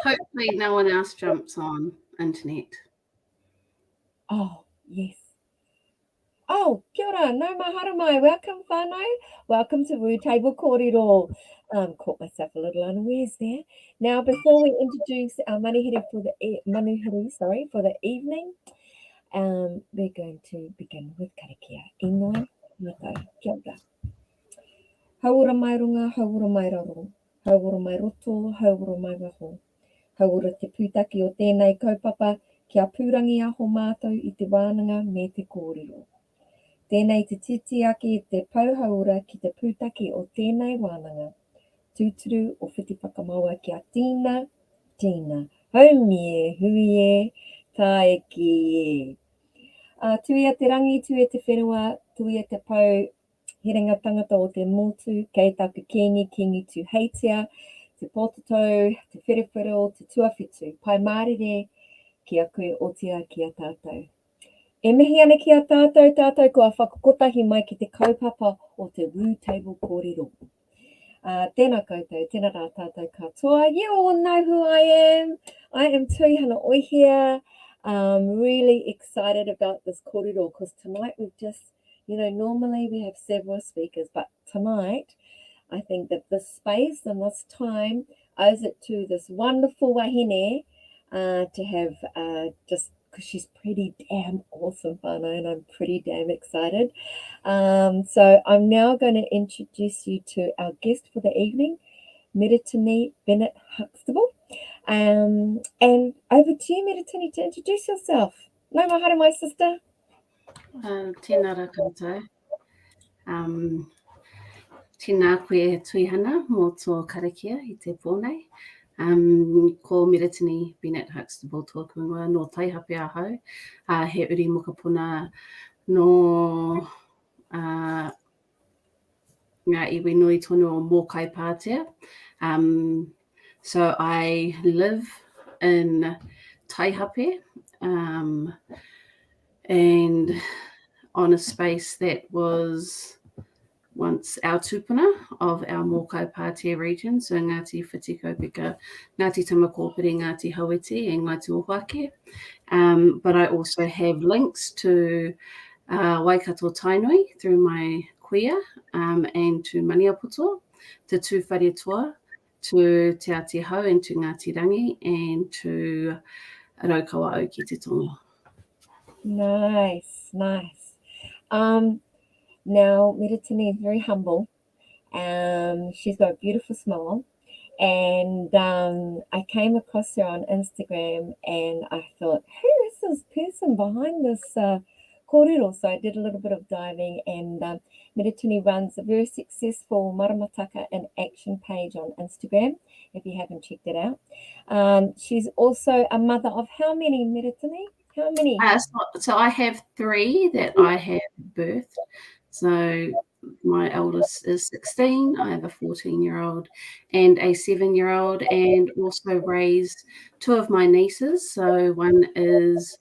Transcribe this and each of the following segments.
hopefully no one else jumps on internet. Oh, yes. Oh, kia ora, no mahara mai. Welcome, whānau. Welcome to Woo Table Kōrero. Caught myself a little unawares there. Now, before we introduce our manuhiri for the evening, we're going to begin with karakia. Inoi, mātou, kia ora. Hauora mai runga, hauora mai raro. Hauora mai roto, hauora mai waho. Hauora te pūtaki o tēnei kaupapa kia pūrangi aho mātou I te wānanga me te kōrero. Tēnei te titi ake I te pauhaura ki te pūtaki o tēnei wānanga. Tūturu o whiti whakamaua kia tīna, tīna. Haumi e, hui e, tae ki e. Tui e te rangi, tui e te whenua, tui e te pau, he ringa tangata o te motu, kei taku kēni, kēni tu heitia, te pōtatou, te wherewhero, te tuawhitu. Pai mārire ki a koe o tia ki a tātou. E mihi ana ki a tātou kua whakakotahi mai ki te kaupapa o te Woo Table Kōrero. Tēnā koutou, tēnā rā tātou katoa. You all know who I am. I am Tuihana Oi here. Really excited about this kōrero because tonight we've just, normally we have several speakers, but tonight I think that this space and this time owes it to this wonderful wahine to have just because she's pretty damn awesome, whānau, and I'm pretty damn excited. So I'm now going to introduce you to our guest for the evening, Miritini Bennett Huxtable. And over to you, Miritini, to introduce yourself. No mahara, my sister. Tēnā rā koutou. Tēnā koe tuihana mō tō karakia I te pōnei. Ko Miritini Bennett Huxtable tōku ingoa no Taihape ahau. He uri mokapuna no ngā iwi nui tonu o Mōkai Pātea. So I live in Taihape and on a space that was once our tupuna of our Mōkai Pātea region, so Ngāti Whitikopika, Ngāti Tamakōpiri, Ngāti Hawiti and Ngāti Ohuake. But I also have links to Waikato Tainui through my kuia and to Maniapoto, to Tūwharetua, to Te Ātihau and to Ngāti Rangi and to Raukawa au ki te tonga. Nice. Now, Miritini is very humble. She's got a beautiful smile. And I came across her on Instagram and I thought, who is this person behind this kōrero? So I did a little bit of diving and Miritini runs a very successful Maramataka in Action page on Instagram, if you haven't checked it out. She's also a mother of how many, Miritini? How many? So I have 3 that I have birthed. So my eldest is 16, I have a 14-year-old and a 7-year-old, and also raised 2 of my nieces. So one is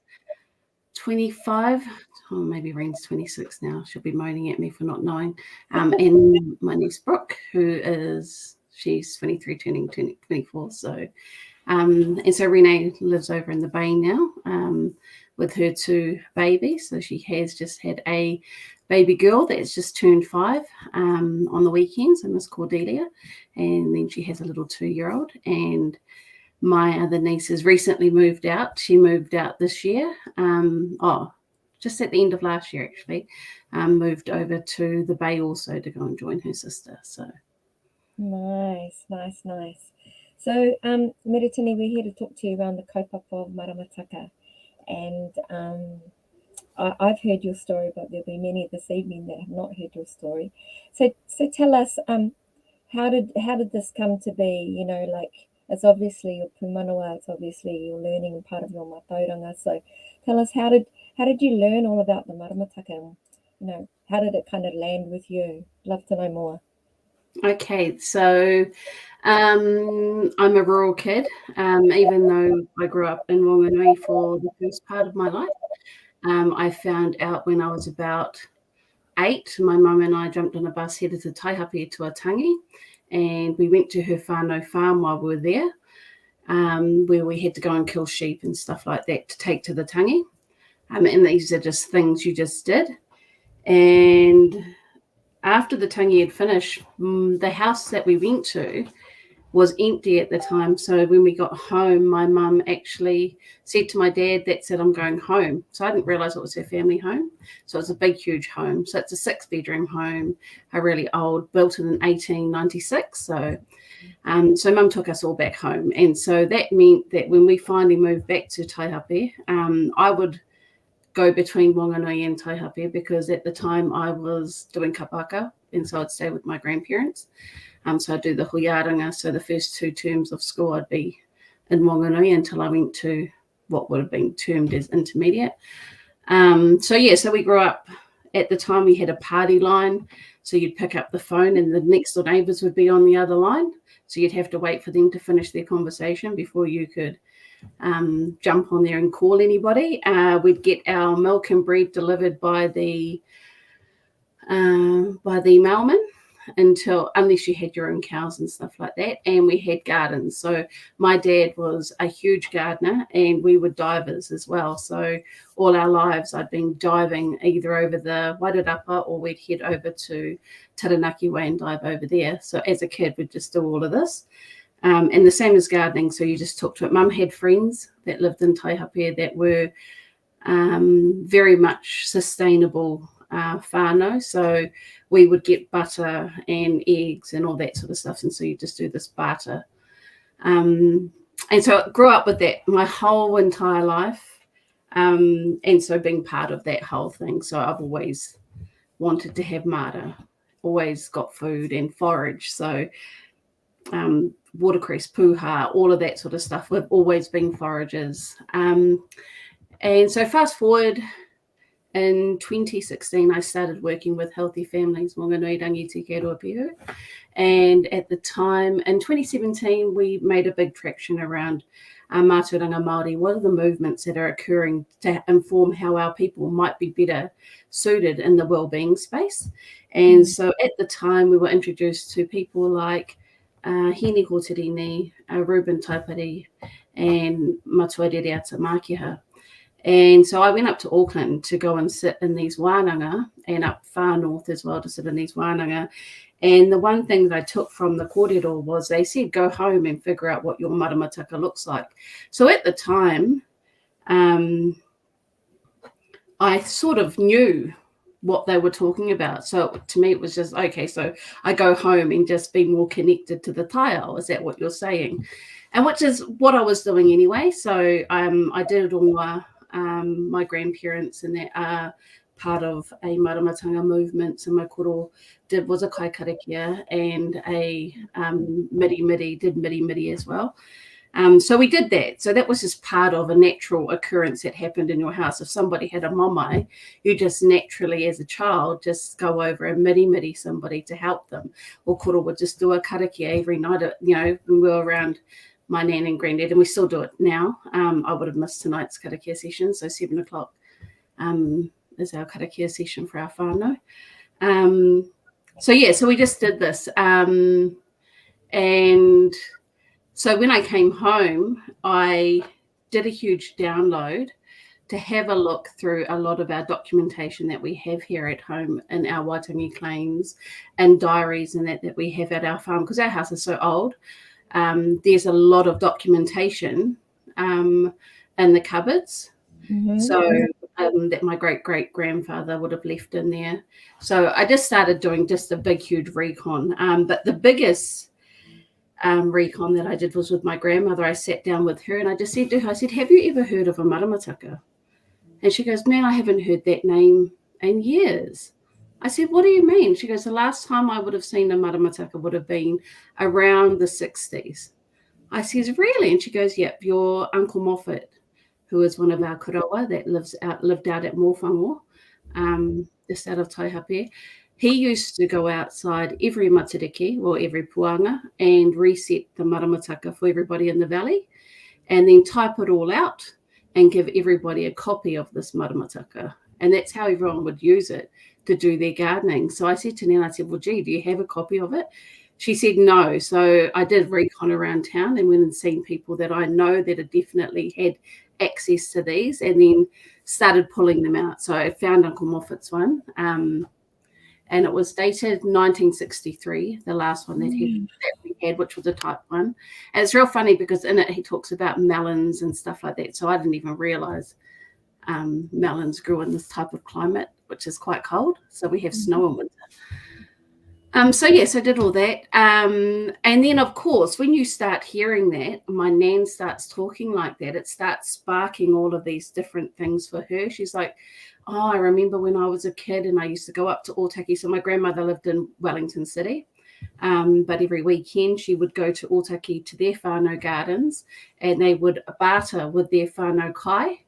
25, or maybe Rain's 26 now. She'll be moaning at me for not knowing. And my niece Brooke, she's 23, turning 24. So, and so Renee lives over in the Bay now with her 2 babies. So she has just had a baby girl that's just turned 5 on the weekends, so Miss Cordelia, and then she has a little 2-year-old. And my other niece has recently moved out. She moved out this year, just at the end of last year actually, moved over to the Bay also to go and join her sister. So nice. So Miritini, we're here to talk to you around the kaupapa of Maramataka, and I've heard your story, but there'll be many this evening that have not heard your story. So tell us, how did this come to be? It's obviously your pumanawa, it's obviously your learning part of your matauranga. So tell us, how did you learn all about the Maramataka? And, how did it kind of land with you? Love to know more. Okay, so I'm a rural kid, even though I grew up in Whanganui for the first part of my life. I found out when I was about 8, my mum and I jumped on a bus headed to Taihape Tuatangi, and we went to her whānau farm while we were there. where we had to go and kill sheep and stuff like that to take to the tangi. And these are just things you just did. And after the tangi had finished, the house that we went to was empty at the time. So when we got home, my mum actually said to my dad, "That's it, I'm going home." So I didn't realise it was her family home. So it's a big, huge home. So it's a 6-bedroom home, a really old, built in 1896. So mum took us all back home. And so that meant that when we finally moved back to Taihape, I would go between Wanganui and Taihape because at the time I was doing kapaka, and so I'd stay with my grandparents. So I'd do the huiaranga. So the first 2 terms of school I'd be in Wanganui until I went to what would have been termed as intermediate. So we grew up. At the time we had a party line, so you'd pick up the phone and the next door neighbours would be on the other line. So you'd have to wait for them to finish their conversation before you could jump on there and call anybody. We'd get our milk and bread delivered by the mailman unless you had your own cows and stuff like that. And we had gardens. So my dad was a huge gardener and we were divers as well. So all our lives I'd been diving either over the Wairarapa or we'd head over to Taranaki Way and dive over there. So as a kid, we'd just do all of this. And the same as gardening. So you just talk to it. Mum had friends that lived in Taihape that were very much sustainable whānau. So we would get butter and eggs and all that sort of stuff. And so you just do this barter. And so I grew up with that my whole entire life. And so being part of that whole thing. So I've always wanted to have mara, always got food and forage. So watercress, puha, all of that sort of stuff. We've always been foragers. And so fast forward, in 2016, I started working with Healthy Families, Wanganui Rangiti Kē Ruapihu. And at the time, in 2017, we made a big traction around mātauranga Māori. What are the movements that are occurring to inform how our people might be better suited in the wellbeing space? And so at the time, we were introduced to people like Hini Hotirini, Ruben Taipari, and Matuarere Ata Mākiha. And so I went up to Auckland to go and sit in these wānanga, and up far north as well to sit in these wānanga. And the one thing that I took from the kōrero was they said, go home and figure out what your Maramataka looks like. So at the time, I sort of knew what they were talking about. So to me, it was just, okay, so I go home and just be more connected to the taiao. Is that what you're saying? And which is what I was doing anyway. So I did it all my grandparents, and that are part of a maramatanga movement. So my koro was a kai karakia and a miri as well. So we did that. So that was just part of a natural occurrence that happened in your house. If somebody had a mamae, you just naturally, as a child, just go over and miri somebody to help them. Or koro would just do a karakia every night, when we were around my nan and granddad, and we still do it now. I would have missed tonight's karakia session, so 7 o'clock is our karakia session for our whānau. So we just did this. And so when I came home, I did a huge download to have a look through a lot of our documentation that we have here at home in our Waitangi claims and diaries and that we have at our farm, because our house is so old. There's a lot of documentation in the cupboards. So that my great-great-grandfather would have left in there. So I just started doing just a big, huge recon. But the biggest recon that I did was with my grandmother. I sat down with her and I just said to her, I said, have you ever heard of a Maramataka? And she goes, man, I haven't heard that name in years. I said, what do you mean? She goes, the last time I would have seen a Maramataka would have been around the 60s. I says, really? And she goes, yep, your Uncle Moffat, who is one of our kurawa that lived out at Mōwhango, just out of Taihape. He used to go outside every matariki or every puanga and reset the Maramataka for everybody in the valley, and then type it all out and give everybody a copy of this Maramataka. And that's how everyone would use it to do their gardening. So I said to Nan, I said, well, gee, do you have a copy of it? she said no. So I did recon around town and went and seen people that I know that had definitely had access to these, and then started pulling them out. So I found Uncle Moffat's one, and it was dated 1963, the last one that we had, which was a type 1. And it's real funny because in it he talks about melons and stuff like that. So I didn't even realise melons grew in this type of climate, which is quite cold. So we have snow in winter. So yes, I did all that. And then of course, when you start hearing that, my nan starts talking like that, it starts sparking all of these different things for her. She's like, oh, I remember when I was a kid and I used to go up to Otaki. So my grandmother lived in Wellington City. But every weekend she would go to Otaki to their whānau gardens, and they would barter with their whānau kai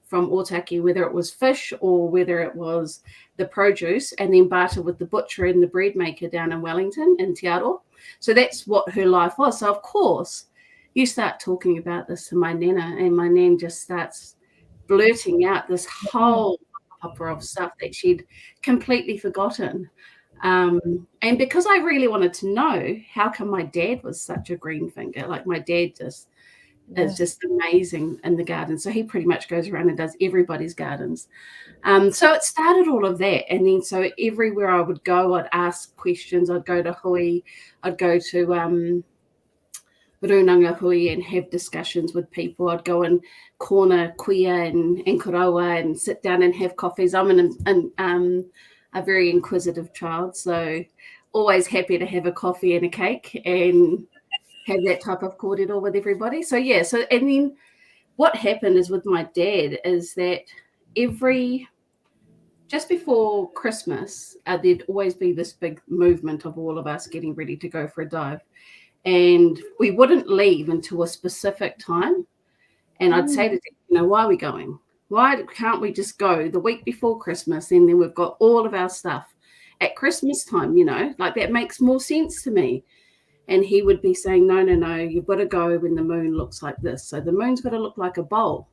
from Otaki, whether it was fish or whether it was the produce, and then barter with the butcher and the bread maker down in Wellington, in Te Aro. So that's what her life was. So of course, you start talking about this to my nana, and my nan just starts blurting out this whole opera of stuff that she'd completely forgotten. And because I really wanted to know how come my dad was such a green finger, like my dad just is just amazing in the garden. So he pretty much goes around and does everybody's gardens. So it started all of that. And then so everywhere I would go, I'd ask questions. I'd go to Hui, I'd go to Runanga Hui and have discussions with people. I'd go and corner Kuia and Kōrero and sit down and have coffees. I'm a very inquisitive child, so always happy to have a coffee and a cake and have that type of kōrero with everybody. So yeah, so and then what happened is with my dad is that just before Christmas, there'd always be this big movement of all of us getting ready to go for a dive. And we wouldn't leave until a specific time. And I'd say to them, why are we going? Why can't we just go the week before Christmas and then we've got all of our stuff at Christmas time, like that makes more sense to me. And he would be saying, no, you've got to go when the moon looks like this. So the moon's got to look like a bowl.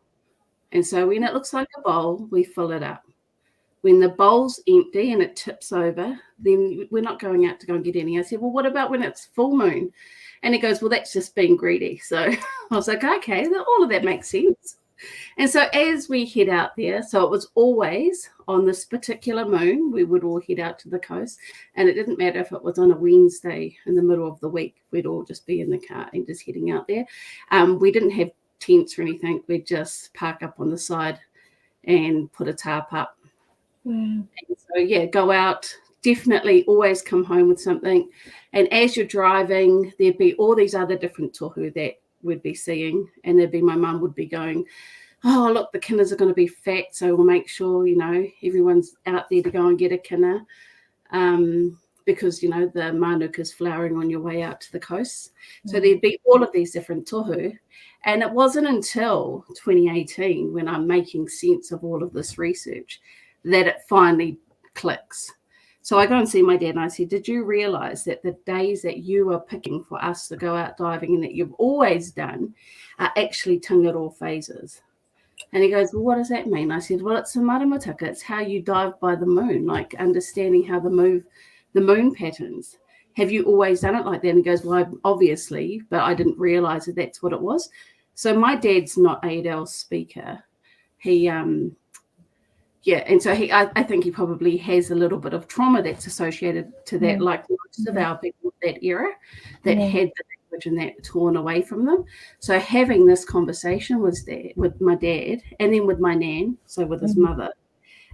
And so when it looks like a bowl, we fill it up. When the bowl's empty and it tips over, then we're not going out to go and get any. I said, well, what about when it's full moon? And he goes, well, that's just being greedy. So I was like, okay, all of that makes sense. And so as we head out there, so it was always on this particular moon, we would all head out to the coast. And it didn't matter if it was on a Wednesday in the middle of the week, we'd all just be in the car and just heading out there. We didn't have tents or anything. We'd just park up on the side and put a tarp up. And so, yeah, go out, definitely always come home with something. And as you're driving, there'd be all these other different tohu that we'd be seeing. And there'd be my mum would be going, oh, look, the kinas are going to be fat. So we'll make sure, everyone's out there to go and get a kina. Because, the manuka's flowering on your way out to the coast. So there'd be all of these different tohu. And it wasn't until 2018 when I'm making sense of all of this research that it finally clicks. So I go and see my dad and I said, did you realise that the days that you are picking for us to go out diving and that you've always done are actually tangaro phases? And he goes, well, what does that mean? I said, well, it's a Maramataka. It's how you dive by the moon, like understanding how the moon patterns. Have you always done it like that? And he goes, well, obviously, but I didn't realise that that's what it was. So my dad's not ADL speaker. He and so I think he probably has a little bit of trauma that's associated to that, like most of our people of that era that had the language and that torn away from them. So having this conversation with my dad and then with my nan, so with his mother,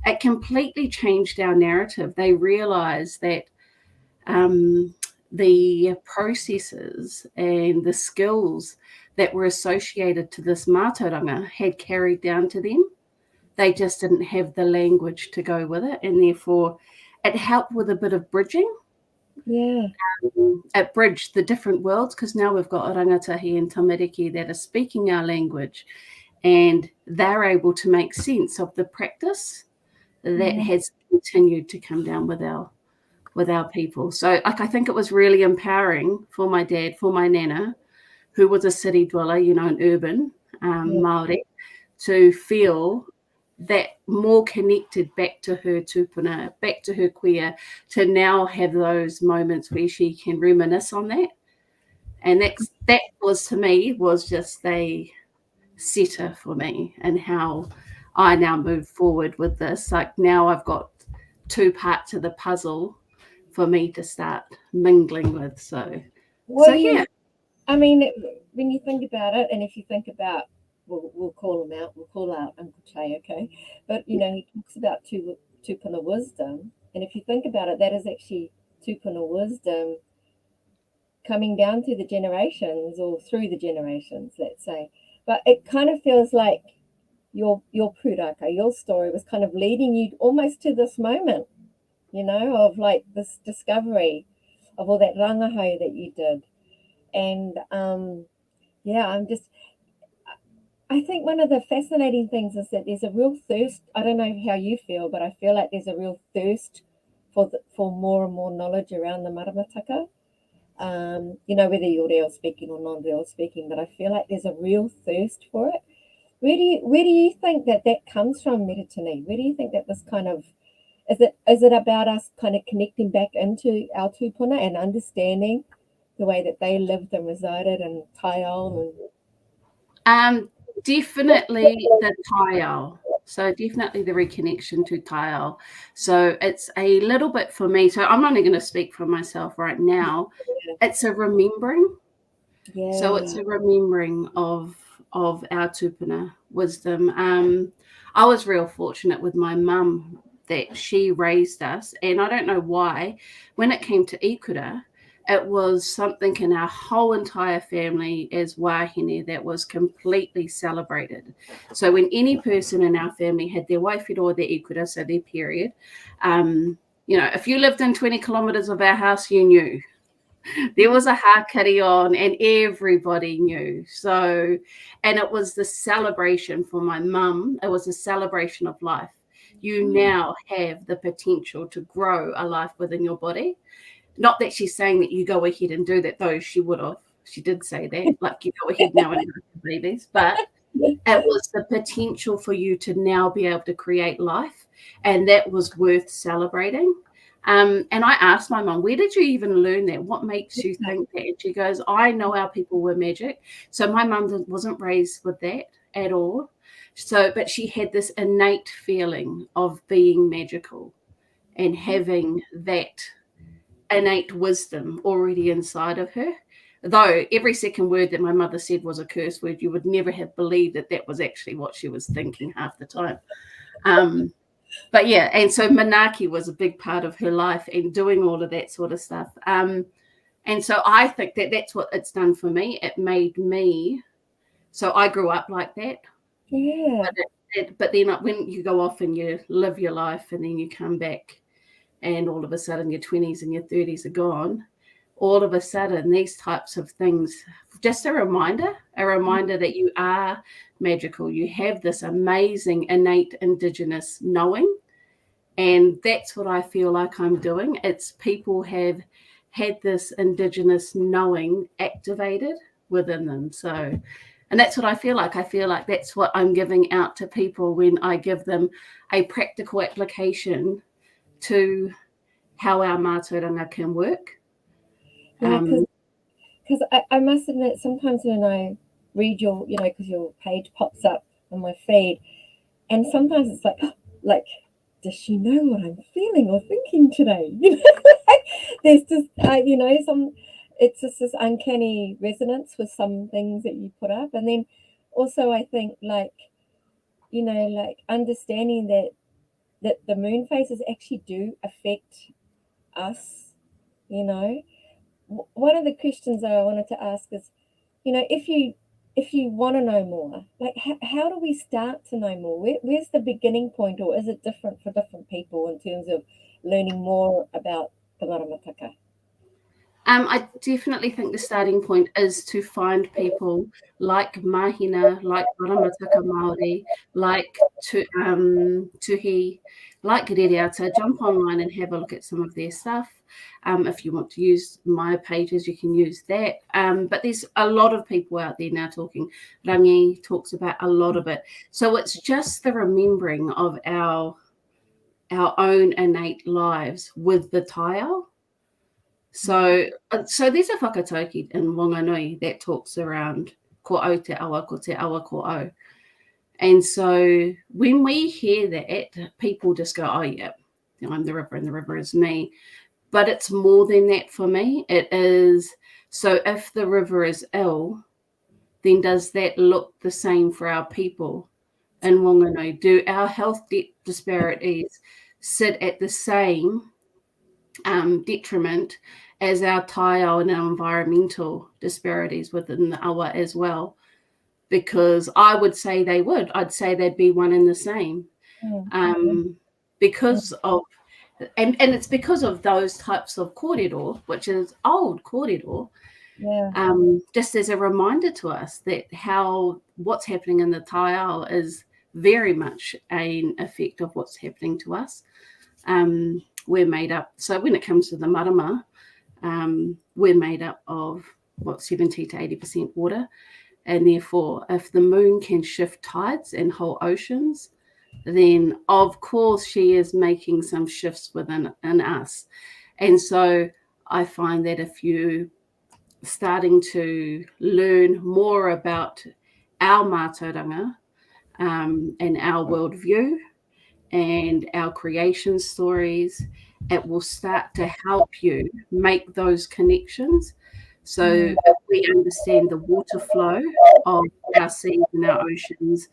it completely changed our narrative. They realised that the processes and the skills that were associated to this mātauranga had carried down to them. They just didn't have the language to go with it, and therefore it helped with a bit of bridging. Yeah. It bridged the different worlds because now we've got rangatahi and tamariki that are speaking our language, and they're able to make sense of the practice that has continued to come down with our people. So I think it was really empowering for my dad, for my nana, who was a city dweller, an urban Māori, to feel that more connected back to her tupuna, back to her queer, to now have those moments where she can reminisce on that. And that was, to me, was just a setter for me, and how I now move forward with this. Like, now I've got two parts of the puzzle for me to start mingling with. What So do yeah. you? I mean, when you think about it, and if you think about, we'll call him out. We'll call out Uncle Che, okay? But he talks about tupuna wisdom, and if you think about it, that is actually tupuna wisdom coming down through the generations or through the generations, let's say. But it kind of feels like your pūraka, your story was kind of leading you almost to this moment, of like this discovery of all that rangahau that you did. And yeah, I think one of the fascinating things is that there's a real thirst. I don't know how you feel, but I feel like there's a real thirst for more and more knowledge around the Maramataka. Whether you're real speaking or non-real speaking, but I feel like there's a real thirst for it. Where do you think that comes from, Meritini? Where do you think that this kind of is it about us kind of connecting back into our tupuna and understanding the way that they lived and resided and taiao and Um, Definitely the taiao. So definitely the reconnection to taiao. So it's a little bit for me. So I'm only going to speak for myself right now. It's a remembering. So yeah, it's a remembering of our tupuna wisdom. I was real fortunate with my mum that she raised us, and I don't know why. When it came to ikura, it was something in our whole entire family as wahine that was completely celebrated. So when any person in our family had their waifiro or their ikura, so their period, if you lived in 20 kilometres of our house, you knew there was a hakari on, and everybody knew. So, and it was the celebration for my mum. It was a celebration of life. You now have the potential to grow a life within your body. Not that she's saying that you go ahead and do that, though she would have. She did say that, like, you go ahead now and have babies. But it was the potential for you to now be able to create life, and that was worth celebrating. And I asked my mum, where did you even learn that? What makes you think that? And she goes, I know our people were magic. So my mum wasn't raised with that at all. So, but she had this innate feeling of being magical and having that innate wisdom already inside of her. Though every second word that my mother said was a curse word, you would never have believed that that was actually what she was thinking half the time. Um, but yeah, and so Manaki was a big part of her life and doing all of that sort of stuff. And so I think that that's what it's done for me. It made me, so I grew up like that. yeah, But then when you go off and you live your life and then you come back and all of a sudden your 20s and your 30s are gone, all of a sudden these types of things, just a reminder that you are magical. You have this amazing innate indigenous knowing, and that's what I feel like I'm doing. It's people have had this indigenous knowing activated within them. So, and that's what I feel like. I feel like that's what I'm giving out to people when I give them a practical application to how our mātauranga can work. yeah, Um, because I must admit sometimes when I read because your page pops up on my feed, and sometimes it's like, does she know what I'm feeling or thinking today? There's just some. It's just this uncanny resonance with some things that you put up, and then also I think like understanding that the moon phases actually do affect us. You know, one of the questions that I wanted to ask is, if you want to know more, like how do we start to know more? Where's the beginning point, or is it different for different people in terms of learning more about the Maramataka? I definitely think the starting point is to find people like Mahina, like Maramataka Māori, like Tuhi, like Reriata. Jump online and have a look at some of their stuff. If you want to use my pages, you can use that. But there's a lot of people out there now talking. Rangi talks about a lot of it. So it's just the remembering of our own innate lives with the taiao. So there's a whakatauki in Wanganui that talks around ko au te awa ko au. And so when we hear that, people just go, oh, yeah, I'm the river and the river is me. But it's more than that for me. It is, so if the river is ill, then does that look the same for our people in Wanganui? Do our health disparities sit at the same detriment as our taiao and our environmental disparities within the awa as well? Because I would say they would. I'd say they'd be one and the same. Mm, mm, Because of and it's because of those types of kōrero, which is old kōrero, yeah, just as a reminder to us that what's happening in the taiao is very much an effect of what's happening to us. We're made up. So when it comes to the marama, we're made up of 70 to 80% water, and therefore, if the moon can shift tides and whole oceans, then of course she is making some shifts in us. And so I find that if you starting to learn more about our mātauranga and our worldview and our creation stories, it will start to help you make those connections. So mm, if we understand the water flow of our seas and our oceans,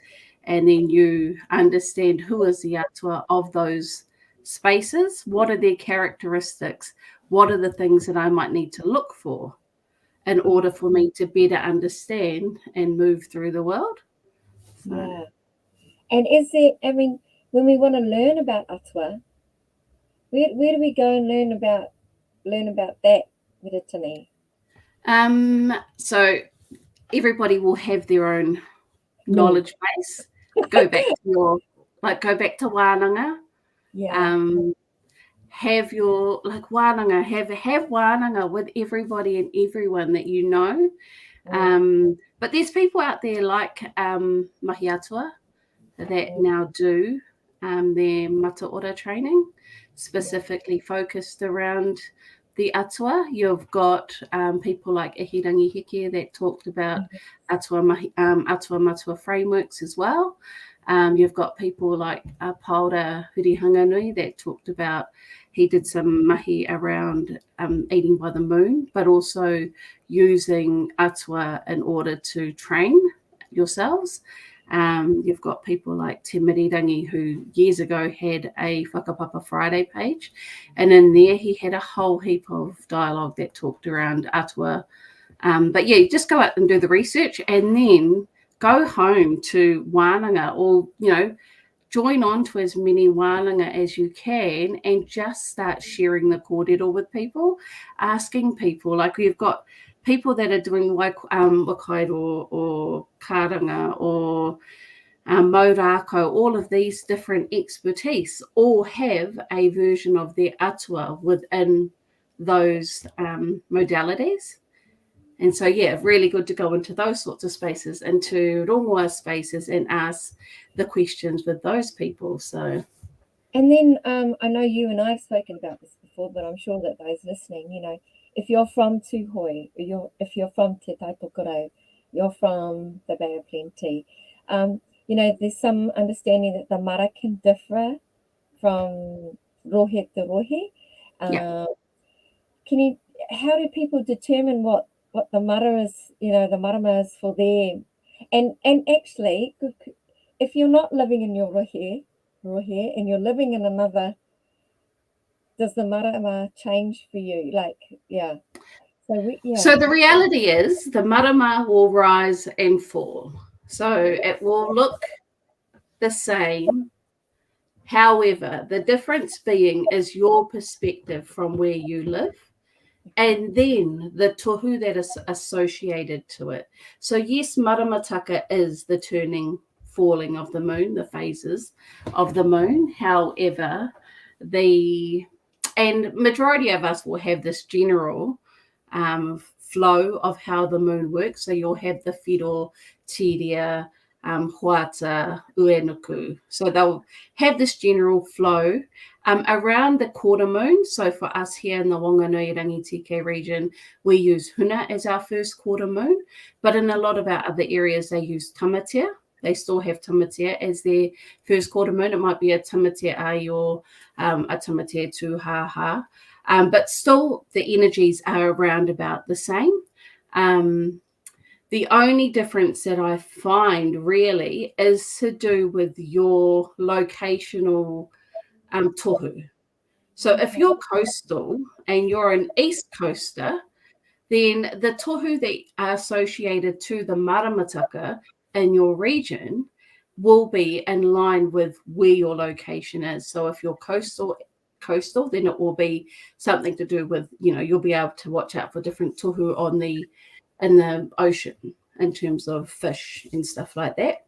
and then you understand who is the atua of those spaces, what are their characteristics, what are the things that I might need to look for in order for me to better understand and move through the world. So, yeah. And is there, I mean, when we want to learn about atua, where do we go and learn about that, Wiratani? so everybody will have their own Me. knowledge base. Go back to go back to wānanga. Yeah. Um, have your wānanga, have wānanga with everybody and everyone that you know. Mm, But there's people out there like Mahi Atua that mm, now do their mata ora training, specifically focused around the atua. You've got people like Ihirangi Heke that talked about mhm, atua matua frameworks as well. You've got people like Paora Hurihanganui that talked about, he did some mahi around eating by the moon, but also using atua in order to train yourselves. You've got people like Te Mirirangi, who years ago had a Whakapapa Friday page, and in there he had a whole heap of dialogue that talked around atua. But yeah, just go out and do the research, and then go home to wānanga, or join on to as many wānanga as you can, and just start sharing the kōrero with people, asking people. Like, we've got people that are doing wakairo or karanga or maurako, all of these different expertise all have a version of their atua within those modalities. And so, yeah, really good to go into those sorts of spaces, into rongoa spaces, and ask the questions with those people. So, And then I know you and I have spoken about this before, but I'm sure that those listening, if you're from Tuhoi, if you're from Te Taipokoro, you're from the Bay of Plenty, there's some understanding that the mara can differ from rohe to rohe. yeah. Um, can you? How do people determine what the mara is? The marama is for them, and actually, if you're not living in your rohe, and you're living in another, does the marama change for you? Like, yeah. So So the reality is the marama will rise and fall. So it will look the same. However, the difference being is your perspective from where you live. and then the tohu that is associated to it. So yes, Maramataka is the turning, falling of the moon, the phases of the moon. However, the and majority of us will have this general flow of how the moon works. So you'll have the whiro, tiria, huata, uenuku. So they'll have this general flow around the quarter moon. So for us here in the Wanganui Rangitike region, we use huna as our first quarter moon. But in a lot of our other areas, they use tamatea. They still have tamatea as their first quarter moon. It might be a tamatea ai or a tamatea tuhaha. But still, the energies are around about the same. Um, the only difference that I find really is to do with your locational tohu. So if Okay. you're coastal and you're an east coaster, then the tohu that are associated to the Maramataka in your region will be in line with where your location is. So if you're coastal, then it will be something to do with, you'll be able to watch out for different tohu in the ocean in terms of fish and stuff like that.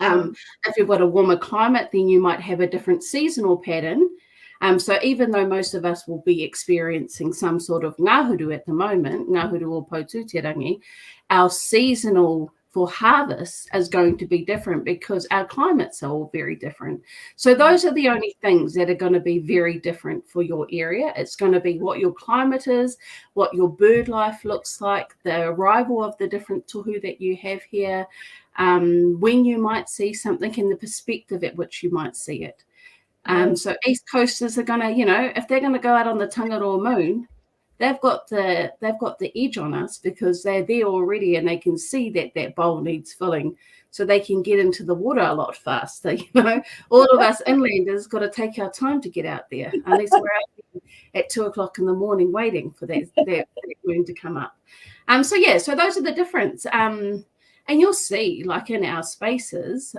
Okay. If you've got a warmer climate, then you might have a different seasonal pattern. So even though most of us will be experiencing some sort of ngahuru at the moment, ngahuru or potūterangi, our seasonal for harvest is going to be different because our climates are all very different. So those are the only things that are going to be very different for your area. It's going to be what your climate is, what your bird life looks like, the arrival of the different tohu that you have here, when you might see something in the perspective at which you might see it. Yeah. So East Coasters are gonna, if they're gonna go out on the Tangaroa moon, they've got the edge on us because they're there already and they can see that that bowl needs filling, so they can get into the water a lot faster. All of us inlanders got to take our time to get out there unless we're out at 2 o'clock in the morning waiting for that moon to come up. So those are the difference. And you'll see, like in our spaces,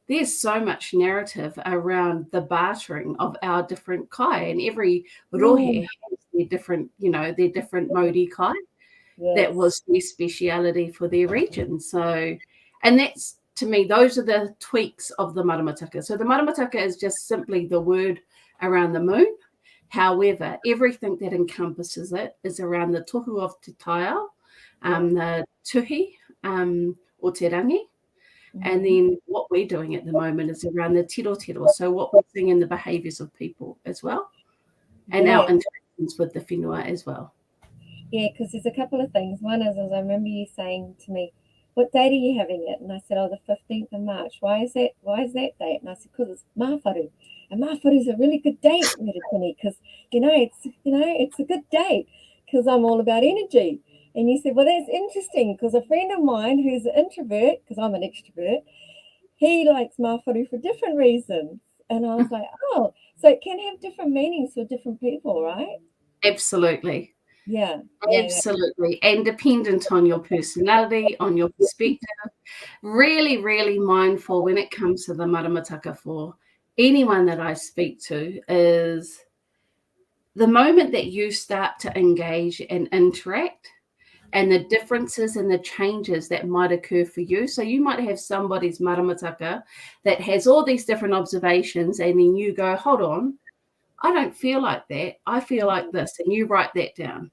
there's so much narrative around the bartering of our different kai, and every rohe Mm, has their different modi kai. That yes. was their speciality for their region. So, and that's, to me, those are the tweaks of the Maramataka. So the Maramataka is just simply the word around the moon. However, everything that encompasses it is around the tohu of te taiao, Yeah. the tuhi, or te rangi. And Hmm. then what we're doing at the moment is around the tiro tiro. So what we're seeing in the behaviours of people as well, and our Yeah. interactions with the whenua as well. Yeah, because there's a couple of things. One is I remember you saying to me, "What date are you having it?" And I said, "Oh, the 15th of March." Why is that? Why is that date? And I said, "Because it's Mawharu, and Mawharu is a really good date, Miritini, because it's a good date because I'm all about energy." And you said, "Well, that's interesting because a friend of mine who's an introvert, because I'm an extrovert, he likes Mawharu for different reasons." And I was like, "Oh, so it can have different meanings for different people, right?" Absolutely. Yeah, yeah, yeah. Absolutely. And dependent on your personality, on your perspective. Really, really mindful when it comes to the Maramataka for anyone that I speak to is the moment that you start to engage and interact and the differences and the changes that might occur for you. So you might have somebody's Maramataka that has all these different observations, and then you go, hold on, I don't feel like that. I feel like this. And you write that down.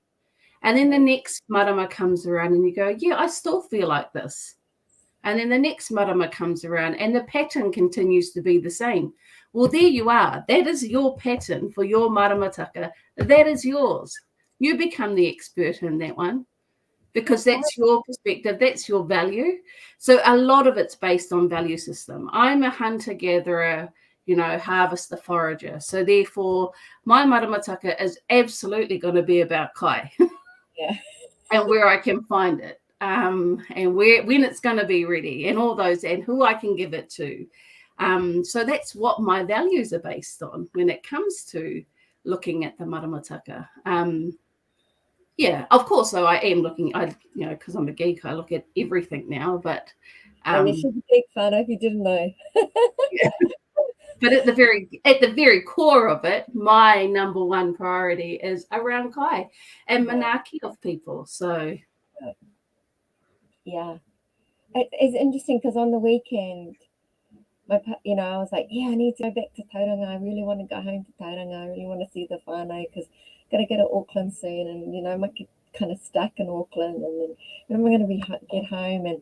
And then the next marama comes around and you go, yeah, I still feel like this. And then the next marama comes around and the pattern continues to be the same. Well, there you are. That is your pattern for your maramataka. That is yours. You become the expert in that one because Okay. that's your perspective, that's your value. So a lot of it's based on value system. I'm a hunter gatherer, harvester forager. So therefore, my maramataka is absolutely going to be about kai Yeah. and where I can find it, and when it's going to be ready, and all those, and who I can give it to. So that's what my values are based on when it comes to looking at the maramataka. Yeah, of course. Though I am looking, because I'm a geek, I look at everything now. But, Oh, yes, um, she's a big fan if you didn't know. But at the very core of it, my number one priority is around Kai and Yeah, Manaki of people. So yeah. It's interesting because on the weekend, I was like, yeah, I need to go back to Tauranga. I really want to go home to Tauranga. I really want to see the whānau because got to get to Auckland soon, and I might get kind of stuck in Auckland, and then when am I going to get home? And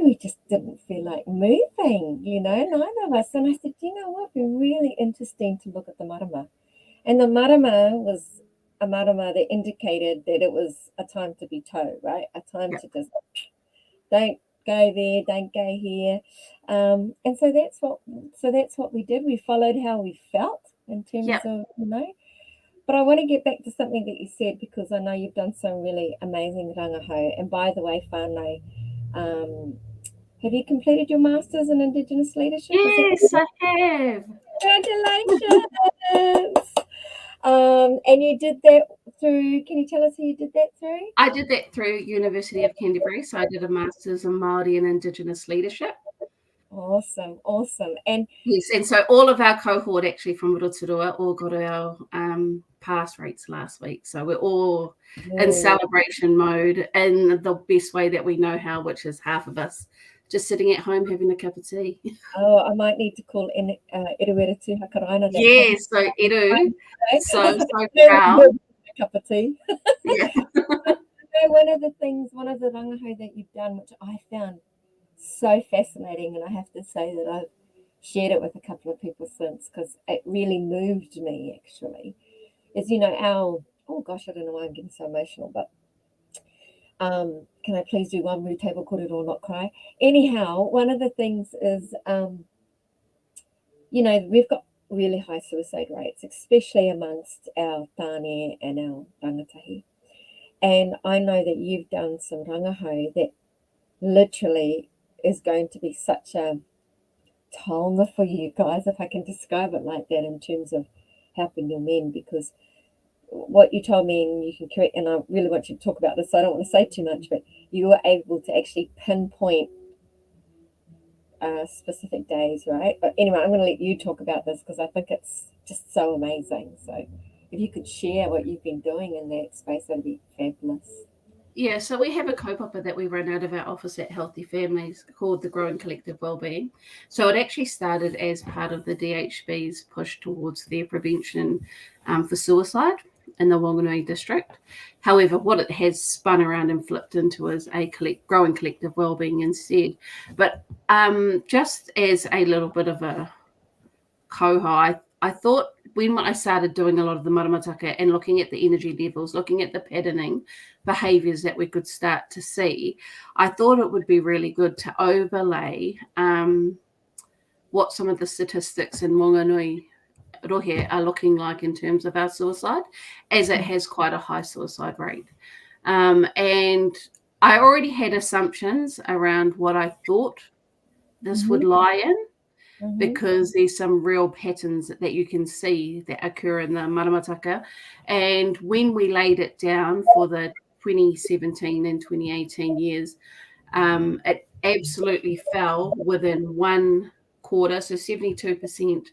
we just didn't feel like moving, neither of us. And I said, you know what? It'd be really interesting to look at the marama. And the marama was a marama that indicated that it was a time to be toe, right? A time yeah, to just don't go there, don't go here. And so that's what we did. We followed how we felt in terms yeah, of. But I want to get back to something that you said because I know you've done some really amazing rangahau. And by the way, whānau, have you completed your Masters in Indigenous Leadership? Is that yes, I have. Congratulations! And you did that through, can you tell us who you did that through? I did that through University of Canterbury. So I did a master's in Māori and Indigenous leadership. Awesome, awesome. And Yes, and so all of our cohort actually from Rotorua all got our pass rates last week. So we're all in oh, celebration mode in the best way that we know how, which is half of us just sitting at home having a cup of tea. I might need to call in Iruera tū Hakaraina that has Yes, so Edu, so proud. a cup of tea. Yeah. One of the rangahau that you've done, which I found so fascinating, and I have to say that I've shared it with a couple of people since because it really moved me actually, is our oh gosh, I don't know why I'm getting so emotional, but can I please do one root table kōrero, not cry? Anyhow, one of the things is we've got really high suicide rates, especially amongst our tāne and our rangatahi. And I know that you've done some rangahau that literally is going to be such a taonga for you guys, if I can describe it like that, in terms of helping your men, because what you told me, and you can correct, and I really want you to talk about this, so I don't want to say too much, but you were able to actually pinpoint specific days, right? But anyway, I'm going to let you talk about this because I think it's just so amazing. So if you could share what you've been doing in that space, that'd be fabulous. Yeah, so we have a kaupapa that we run out of our office at Healthy Families called the Growing Collective Wellbeing. So it actually started as part of the DHB's push towards their prevention for suicide in the Whanganui district. However, what it has spun around and flipped into is a growing collective wellbeing instead. But just as a little bit of a coho, I thought when I started doing a lot of the Maramataka and looking at the energy levels, looking at the patterning behaviours that we could start to see, I thought it would be really good to overlay what some of the statistics in Whanganui Rohe are looking like in terms of our suicide, as it has quite a high suicide rate. And I already had assumptions around what I thought this Mm-hmm, would lie in, mm-hmm, because there's some real patterns that you can see that occur in the Maramataka. And when we laid it down for the 2017 and 2018 years, it absolutely fell within one quarter. So 72%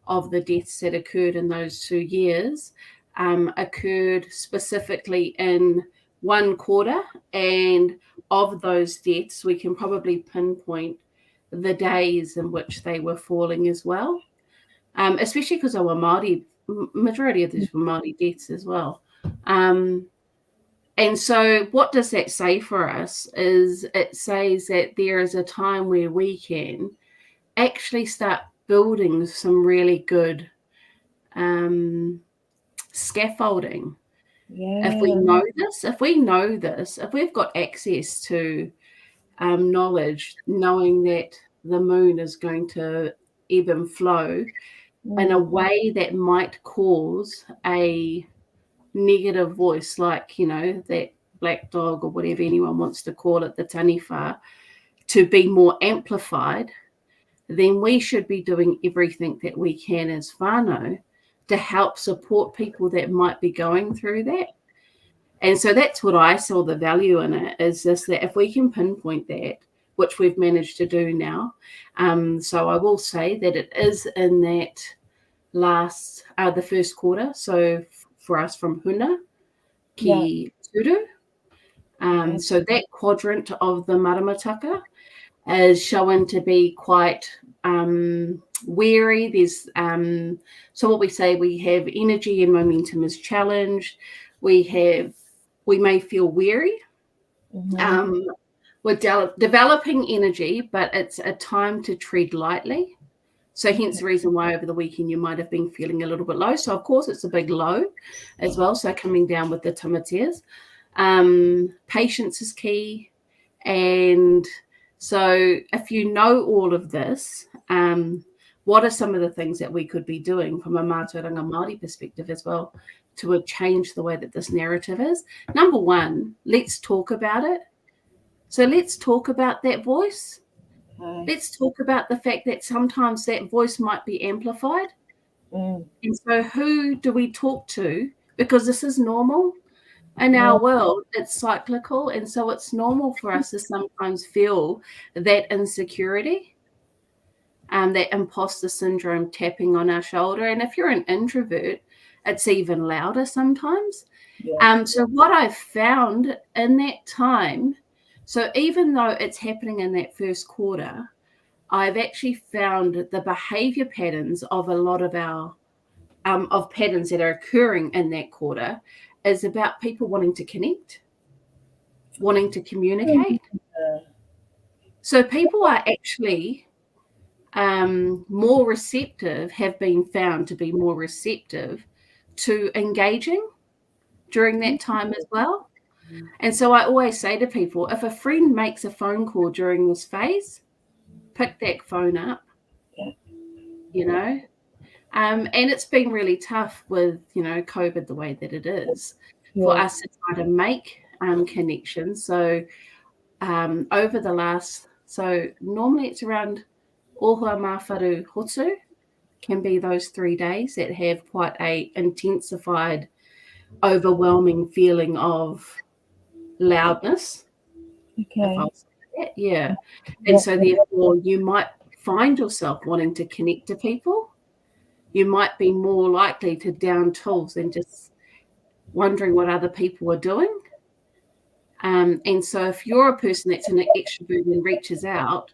of the deaths that occurred in those 2 years occurred specifically in one quarter. And of those deaths, we can probably pinpoint the days in which they were falling as well, especially because they were Māori. Majority of these were Māori deaths as well. And so what does that say for us is it says that there is a time where we can actually start building some really good scaffolding. yeah. If we've got access to knowledge, knowing that the moon is going to ebb and flow in a Mm, way that might cause a negative voice, like, that black dog or whatever anyone wants to call it, the taniwha, to be more amplified, then we should be doing everything that we can as whānau to help support people that might be going through that. And so that's what I saw the value in it, is just that if we can pinpoint that, which we've managed to do now. So I will say that it is in that the first quarter. So for us from Huna, Yeah. Ki Turu. Okay. So that quadrant of the Maramataka is shown to be quite weary. There's so what we say, we have energy and momentum is challenged. We may feel weary. Mm-hmm. Um, we're developing energy, but it's a time to tread lightly. So hence Okay. the reason why over the weekend you might have been feeling a little bit low. So of course it's a big low as well. So coming down with the tamateas. Patience is key. And so if you know all of this, what are some of the things that we could be doing from a Mātauranga Māori perspective as well to change the way that this narrative is? Number one, let's talk about it. So let's talk about that voice. Okay. Let's talk about the fact that sometimes that voice might be amplified. Mm. And so who do we talk to? Because this is normal. In Yeah. our world, it's cyclical. And so it's normal for us to sometimes feel that insecurity, that imposter syndrome tapping on our shoulder. And if you're an introvert, it's even louder sometimes. Yeah. So what I've found in that time, so even though it's happening in that first quarter, I've actually found the behavior patterns of a lot of our of patterns that are occurring in that quarter is about people wanting to connect, wanting to communicate. Uh, So people are actually more receptive, have been found to be more receptive to engaging during that time as well. And so I always say to people, if a friend makes a phone call during this phase, pick that phone up, yeah. you know. And it's been really tough with, COVID the way that it is for Yeah. us to try to make connections. So over the so normally it's around Ohua Mawharu Hotu, can be those 3 days that have quite a intensified, overwhelming feeling of loudness, if Okay. I'll say that. Yeah. And Yeah. so therefore you might find yourself wanting to connect to people. You might be more likely to down tools and just wondering what other people are doing. And so if you're a person that's an extrovert and reaches out,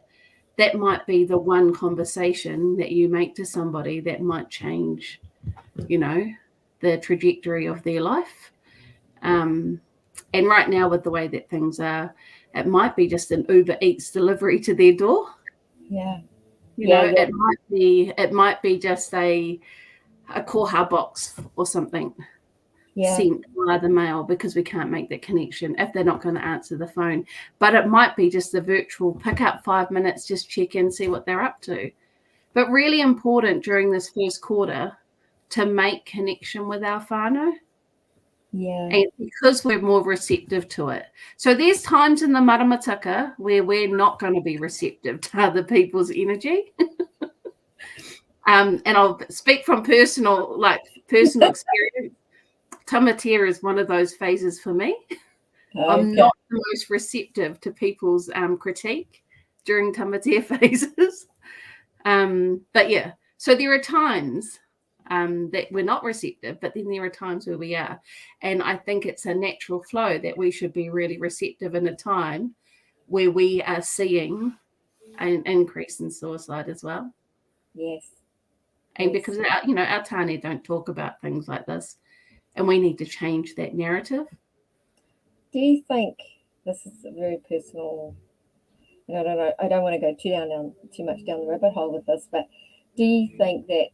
that might be the one conversation that you make to somebody that might change, you know, the trajectory of their life. And right now, with the way that things are, it might be just an Uber Eats delivery to their door. Yeah. You Yeah. know, Yeah. it might be just a koha box or something Yeah. sent via the mail because we can't make that connection if they're not going to answer the phone. But it might be just a virtual pick up 5 minutes, just check in, see what they're up to. But really important during this first quarter to make connection with our whānau. Yeah. And because we're more receptive to it. So there's times in the Maramataka where we're not going to be receptive to other people's energy. And I'll speak from personal experience. Tamatea is one of those phases for me. I'm Okay. not the most receptive to people's critique during tamatea phases. But yeah, so there are times that we're not receptive, but then there are times where we are. And I think it's a natural flow that we should be really receptive in a time where we are seeing an increase in suicide as well. Yes. And Yes. because our tāne don't talk about things like this, and we need to change that narrative. Do you think this is a very personal? And I don't know. I don't want to go too much down the rabbit hole with this, but do you think that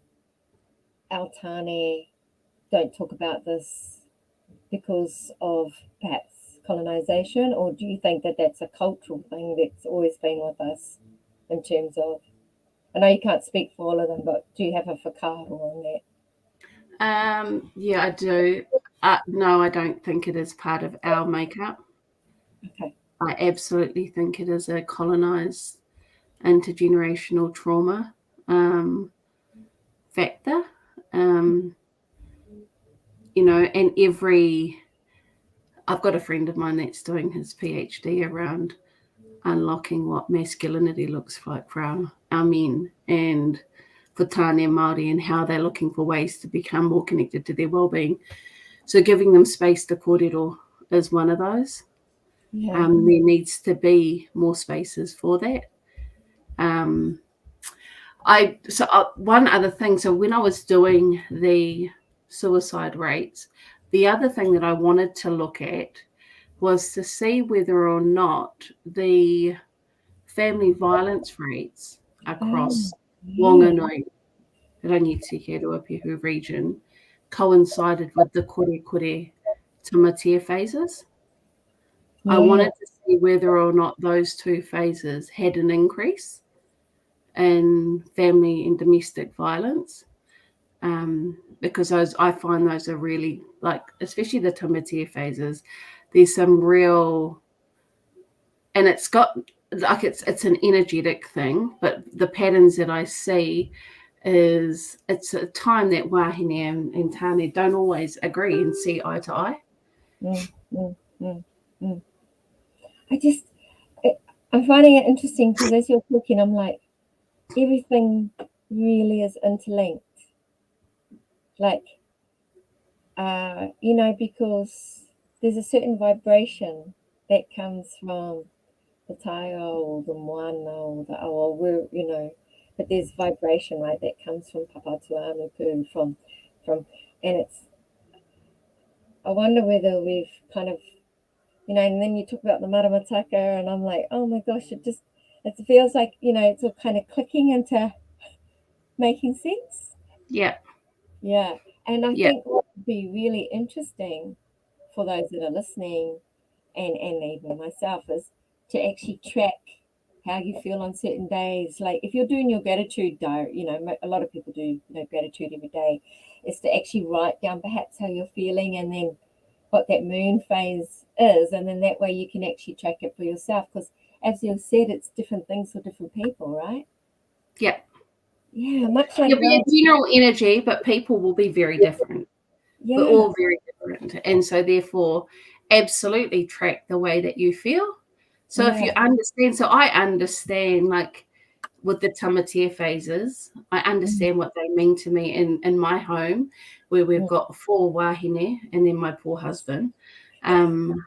our Tane don't talk about this because of perhaps colonization, or do you think that that's a cultural thing that's always been with us in terms of? I know you can't speak for all of them, but do you have a whakaaro on that? Yeah, I do. No, I don't think it is part of our makeup. Okay. I absolutely think it is a colonized intergenerational trauma factor. Um, and I've got a friend of mine that's doing his PhD around unlocking what masculinity looks like for our men, and for tāne Māori, and how they're looking for ways to become more connected to their well-being. So giving them space to kōrero is one of those. Yeah. There needs to be more spaces for that. Um, one other thing. So when I was doing the suicide rates, the other thing that I wanted to look at was to see whether or not the family violence rates Oh, across yeah. Whanganui, Rangitihi region coincided with the kore tamatia phases. I Yeah. wanted to see whether or not those two phases had an increase in family and domestic violence, because I find those are really, like, especially the tamatia phases. There's some real, and it's got, like, it's an energetic thing, but the patterns that I see is it's a time that wahine and Tane don't always agree and see eye to eye. Mm, mm, mm, mm. I just, I- I'm finding it interesting because as you're talking, I'm like, everything really is interlinked. Like, because there's a certain vibration that comes from the taiao or the moana or the awa, but there's vibration, right, that comes from papatuanuku, from, and I wonder whether we've kind of, and then you talk about the Maramataka, and I'm like, oh my gosh, it feels like, it's all kind of clicking into making sense. Yeah, Yeah. And I yeah, think what would be really interesting for those that are listening and even myself is to actually track how you feel on certain days. Like if you're doing your gratitude diary, a lot of people do, gratitude every day, is to actually write down perhaps how you're feeling and then what that moon phase is. And then that way you can actually track it for yourself. Because as you said, it's different things for different people, right? yeah. Yeah, much like There'll be relatives. a general energy, but people will be very different. We're Yeah, all very different. And so, therefore, absolutely track the way that you feel. So, if yeah, you understand, so I understand, like, with the tamatia phases, I mm, understand what they mean to me in my home, where we've mm, got 4 wahine and then my poor husband. Um,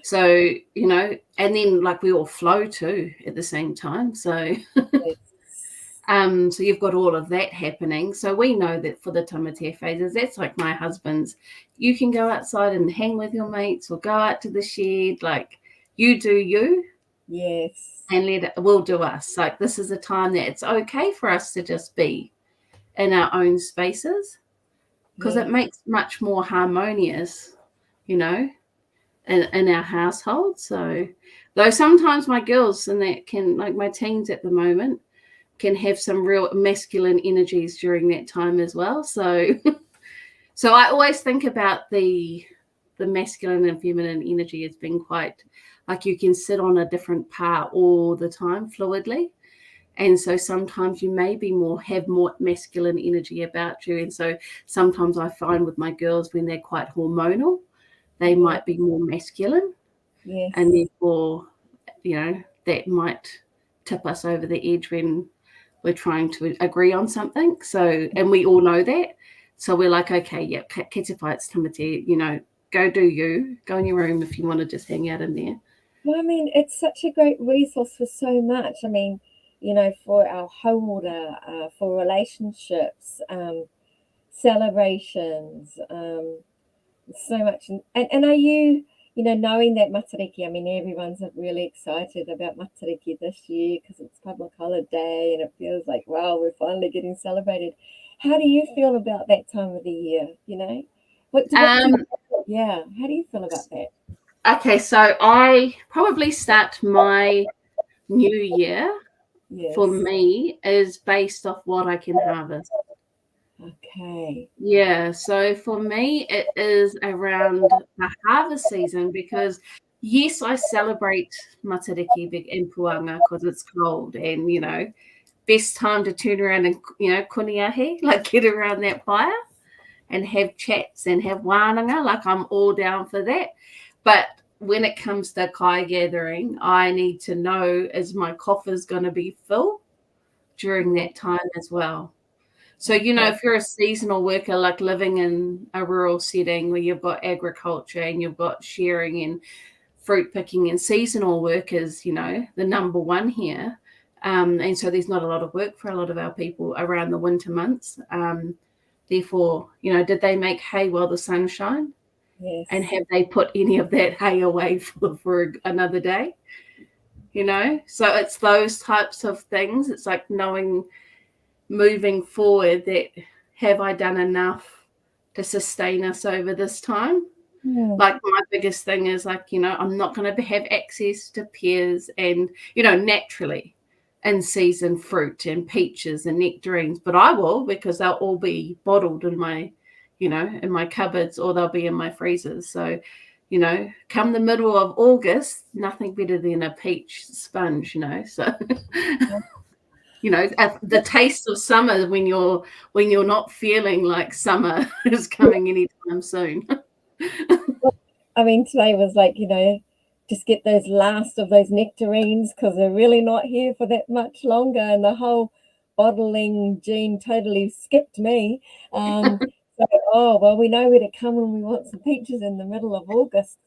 so, and then, like, we all flow too at the same time. So, yes, so you've got all of that happening. So we know that for the tamatea phases, that's like my husband's. You can go outside and hang with your mates, or go out to the shed. Like, you do you, yes, and we'll do us. Like, this is a time that it's okay for us to just be in our own spaces, because it yeah, makes much more harmonious, you know, in our household. So, though sometimes my girls and that can, like my teens at the moment, can have some real masculine energies during that time as well. So so I always think about the masculine and feminine energy as being quite, like, you can sit on a different part all the time fluidly. And so sometimes you may be have more masculine energy about you. And so sometimes I find with my girls, when they're quite hormonal, they yeah, might be more masculine, and yes, therefore, that might tip us over the edge when we're trying to agree on something. So, and we all know that. So we're like, okay, yeah, Ketipai, it's Timothy, go do you. Go in your room if you want to just hang out in there. well, I mean, it's such a great resource for so much. I mean, for our hauora, for relationships, celebrations, so much. And are you, knowing that Matariki, I mean, everyone's really excited about Matariki this year because it's public holiday and it feels like, wow, we're finally getting celebrated. How do you feel about that time of the year? What do you, Um, yeah, how do you feel about that? okay, so I probably start my new year, for Yes. me, is based off what I can harvest. Okay. Yeah, so for me, it is around the harvest season, because yes, I celebrate Matariki in Puanga because it's cold, and best time to turn around and kuniahi, like, get around that fire and have chats and have wānanga. Like, I'm all down for that. But when it comes to kai gathering, I need to know, is my coffers going to be full during Mm, that time as well? So, okay. if you're a seasonal worker, like living in a rural setting where you've got agriculture and you've got shearing and fruit picking and seasonal workers, the number one here. And so there's not a lot of work for a lot of our people around the winter months. Therefore, did they make hay while the sun shine? And Yes. have they put any of that hay away for another day? So it's those types of things. It's like knowing moving forward that, have I done enough to sustain us over this time? Mm, Like, my biggest thing is, like, I'm not going to have access to pears and, naturally in season fruit and peaches and nectarines, but I will, because they'll all be bottled in my cupboards, or they'll be in my freezers. So, come the middle of August, nothing better than a peach sponge, so the taste of summer when you're not feeling like summer is coming anytime soon. I mean, today was like, just get those last of those nectarines because they're really not here for that much longer. And the whole bottling gene totally skipped me. So, oh, well, we know where to come when we want some peaches in the middle of August.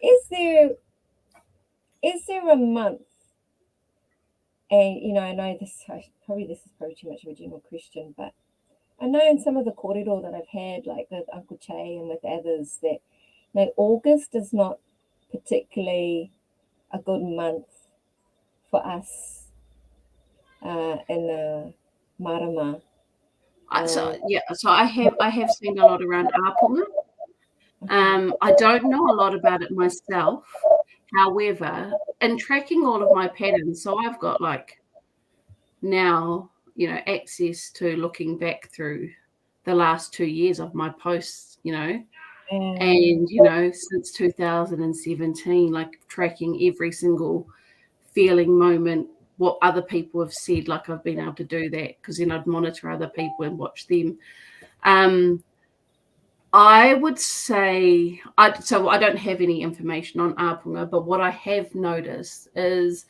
Is there a month? And I know this is probably too much of a general question, but I know in some of the kōrero that I've had, like with Uncle Che and with others, that August is not particularly a good month for us in the Marama. So Um, yeah, so I have seen a lot around Apunga. okay. I don't know a lot about it myself. However, in tracking all of my patterns, so I've got, like, now, access to looking back through the last 2 years of my posts, Um, and, since 2017, like, tracking every single feeling moment, what other people have said, like, I've been able to do that because then I'd monitor other people and watch them. I would say, so I don't have any information on Apunga, but what I have noticed is,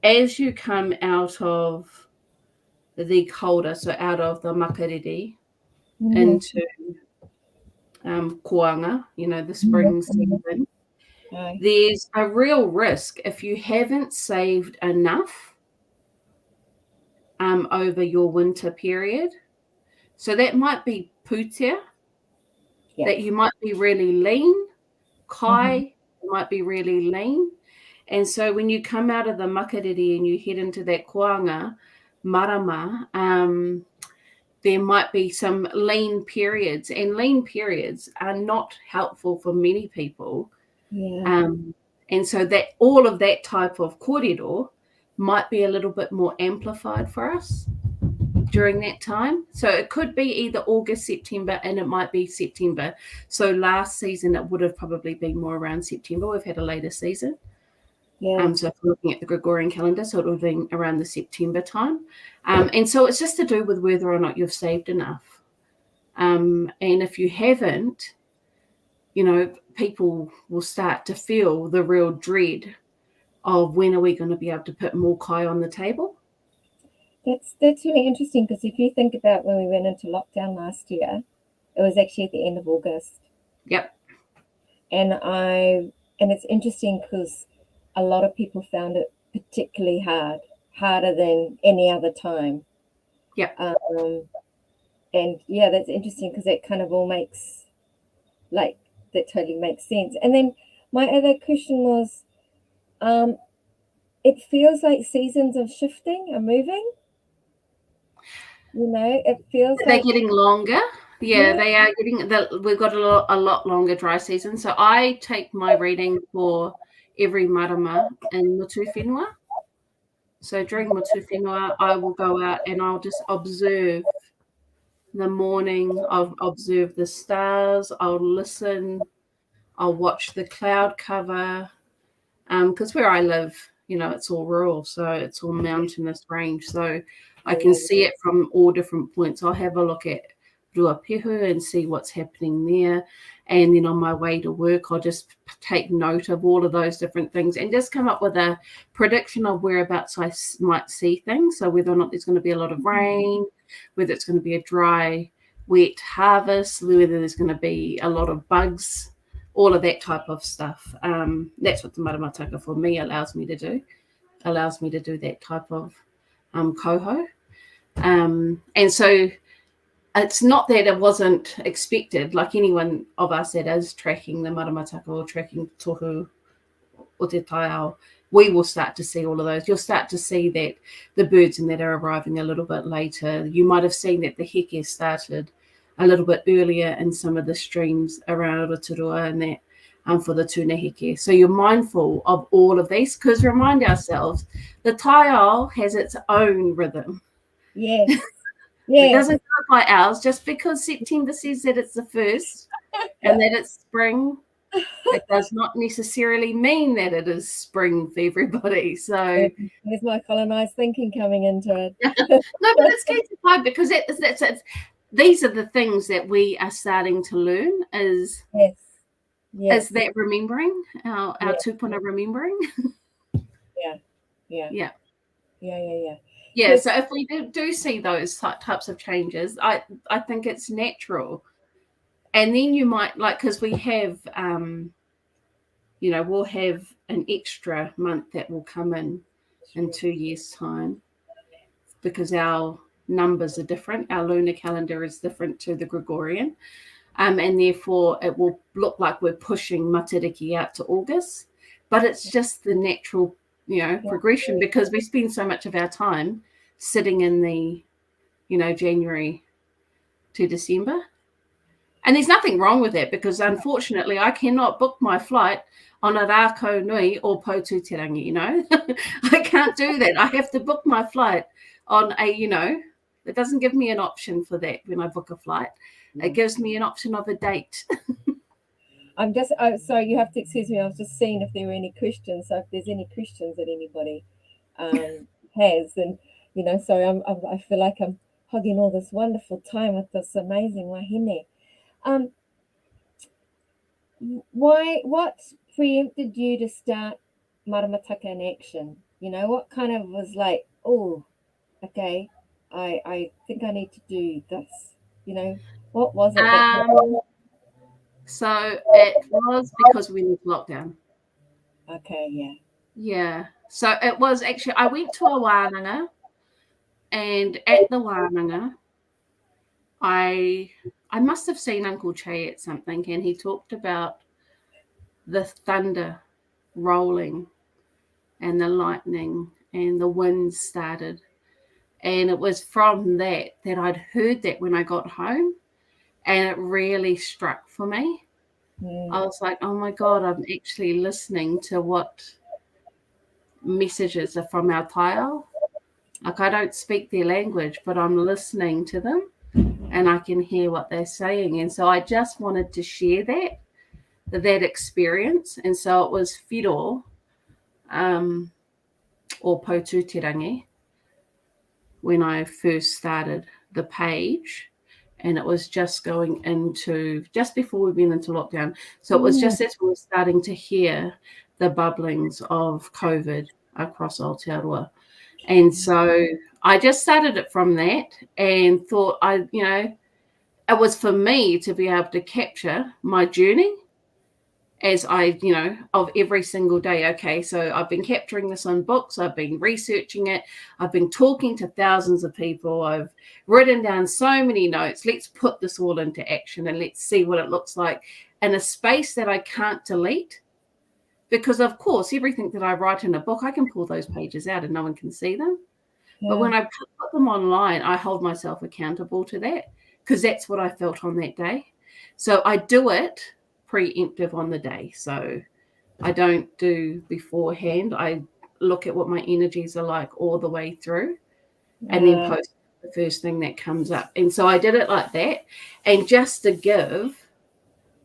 as you come out of the colder, so out of the makariri mhm, into koanga, the mhm, spring mhm. season, Aye. there's a real risk if you haven't saved enough over your winter period. So that might be putea, Yeah. that you might be really lean, Mhm. kai might be really lean. And so when you come out of the makariri and you head into that koanga, marama, there might be some lean periods, and lean periods are not helpful for many people. Yeah. Um, and so that all of that type of kōrero might be a little bit more amplified for us during that time. So it could be either August, September, and it might be September. So last season it would have probably been more around September. We've had a later season. Yeah. So if we're looking at the Gregorian calendar, so it would have been around the September time. And so it's just to do with whether or not you've saved enough. And if you haven't, people will start to feel the real dread of, when are we going to be able to put more kai on the table? That's really interesting because if you think about when we went into lockdown last year, it was actually at the end of August. Yep. And it's interesting because a lot of people found it particularly hard, harder than any other time. Yep. Um, and yeah, that's interesting because it kind of all makes like that totally makes sense. And then my other question was, um, it feels like seasons of shifting are moving. It feels They're like getting longer. Yeah, yeah, they are getting. We've got a lot longer dry season. So I take my reading for every marama in Mutu Whenua. So during Mutu Whenua, I will go out and I'll just observe the morning. I'll observe the stars. I'll listen. I'll watch the cloud cover. Because where I live, it's all rural, so it's all mountainous range. So I can yeah, see it from all different points. I'll have a look at Ruapehu and see what's happening there. And then on my way to work, I'll just take note of all of those different things and just come up with a prediction of whereabouts I might see things. So whether or not there's going to be a lot of rain, whether it's going to be a dry, wet harvest, whether there's going to be a lot of bugs, all of that type of stuff. That's what the Maramataka for me allows me to do. Allows me to do that type of coho. And so it's not that it wasn't expected, like anyone of us that is tracking the Maramataka or tracking tohu o te taiao, we will start to see all of those. You'll start to see that the birds and that are arriving a little bit later. You might have seen that the heke started a little bit earlier in some of the streams around Rotorua and that for the tuna heke. So you're mindful of all of these because remind ourselves, the taiao has its own rhythm. Yes. It Yes. doesn't go by ours. Just because September says that it's the first and that it's spring, it does not necessarily mean that it is spring for everybody. So There's my colonized thinking coming into it. no, but it's key to find because that's these are the things that we are starting to learn is Yes. Yes. that remembering our Yeah. tupuna remembering. Yeah. Yeah. Yeah. Yeah. Yeah. Yeah. Yeah, Because so if we do see those types of changes, I think it's natural. And then you might like because we have we'll have an extra month that will come in 2 years' time because our numbers are different. Our lunar calendar is different to the Gregorian, and therefore it will look like we're pushing Matariki out to August. But it's just the natural, progression because we spend so much of our time sitting in the, January to December. And there's nothing wrong with that because unfortunately I cannot book my flight on a rākau nui or Poututerangi, I can't do that. I have to book my flight on it doesn't give me an option for that when I book a flight. It gives me an option of a date. I'm just sorry, you have to excuse me. I was just seeing if there were any questions. So if there's any questions that anybody has, and so I feel like I'm hugging all this wonderful time with this amazing wahine. Um, what preempted you to start Maramataka in action? What kind of was like, oh, okay, I think I need to do this. What was it that? So it was because we were in lockdown. Okay, yeah. Yeah. So it was actually I went to a wānanga, and at the wānanga I must have seen Uncle Che at something, and he talked about the thunder rolling and the lightning and the winds started. And it was from that I'd heard that when I got home, and it really struck for me. I Mm, was like, oh my God, I'm actually listening to what messages are from our taiao. Like, I don't speak their language, but I'm listening to them and I can hear what they're saying. And so I just wanted to share that experience. And so it was whiro, or Poututerangi when I first started the page. And it was just going into just before we went into lockdown. So it was mm, just as we were starting to hear the bubblings of COVID across Aotearoa. And so I just started it from that and thought it was for me to be able to capture my journey as of every single day. Okay, so I've been capturing this on books, I've been researching it, I've been talking to thousands of people, I've written down so many notes. Let's put this all into action and let's see what it looks like in a space that I can't delete. Because, of course, everything that I write in a book, I can pull those pages out and no one can see them. But yeah. when I put them online, I hold myself accountable to that because that's what I felt on that day. So I do it preemptive on the day. So I don't do beforehand. I look at what my energies are like all the way through and then Uh, post the first thing that comes up. And so I did it like that. And just to give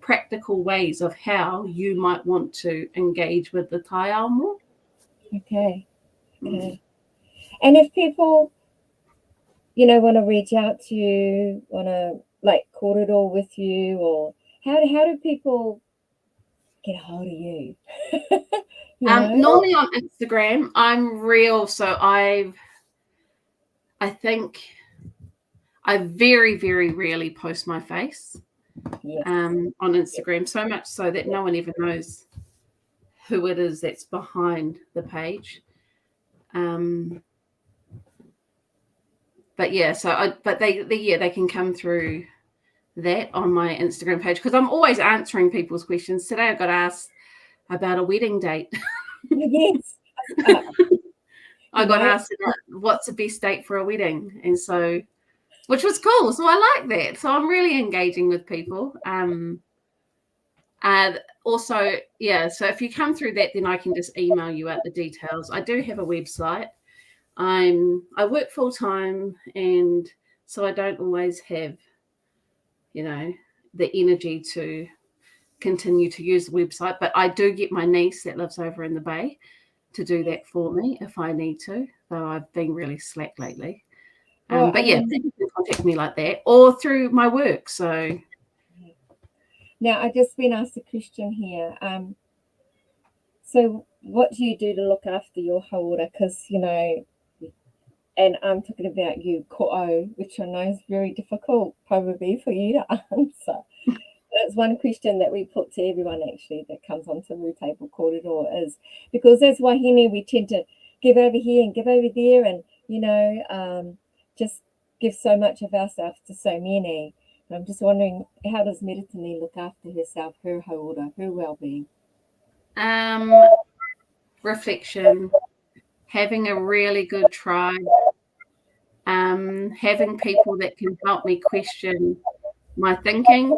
practical ways of how you might want to engage with the taiao more. okay. Mm. Okay. And if people, want to reach out to you, want to like Kōrero with you, or how do people get a hold of you? You know? Normally on Instagram, I'm real, so I think I very, very rarely post my face Yes. on Instagram, so much so that no one ever knows who it is that's behind the page. Um, but yeah, but they can come through that on my Instagram page because I'm always answering people's questions. Today I got asked about a wedding date. Yes. Uh, I you got know, asked about what's the best date for a wedding, and so which was cool. So I like that. So I'm really engaging with people. And also, yeah. So if you come through that, then I can just email you out the details. I do have a website. I work full time, and so I don't always have, you know, the energy to continue to use the website. But I do get my niece that lives over in the Bay to do yes. that for me if I need to. Though I've been really slack lately. Well, But yeah, people can contact me like that or through my work. So now I just been asked a question here. So what do you do to look after your hauora? Because and I'm talking about you, ko'o, which I know is very difficult probably for you to answer. That's one question that we put to everyone actually that comes onto the table Kōrero is because as wahine we tend to give over here and give over there and just give so much of ourselves to so many. And I'm just wondering, how does Meritani look after herself, her hauora, her well-being? um, reflection, having a really good tribe, having people that can help me question my thinking,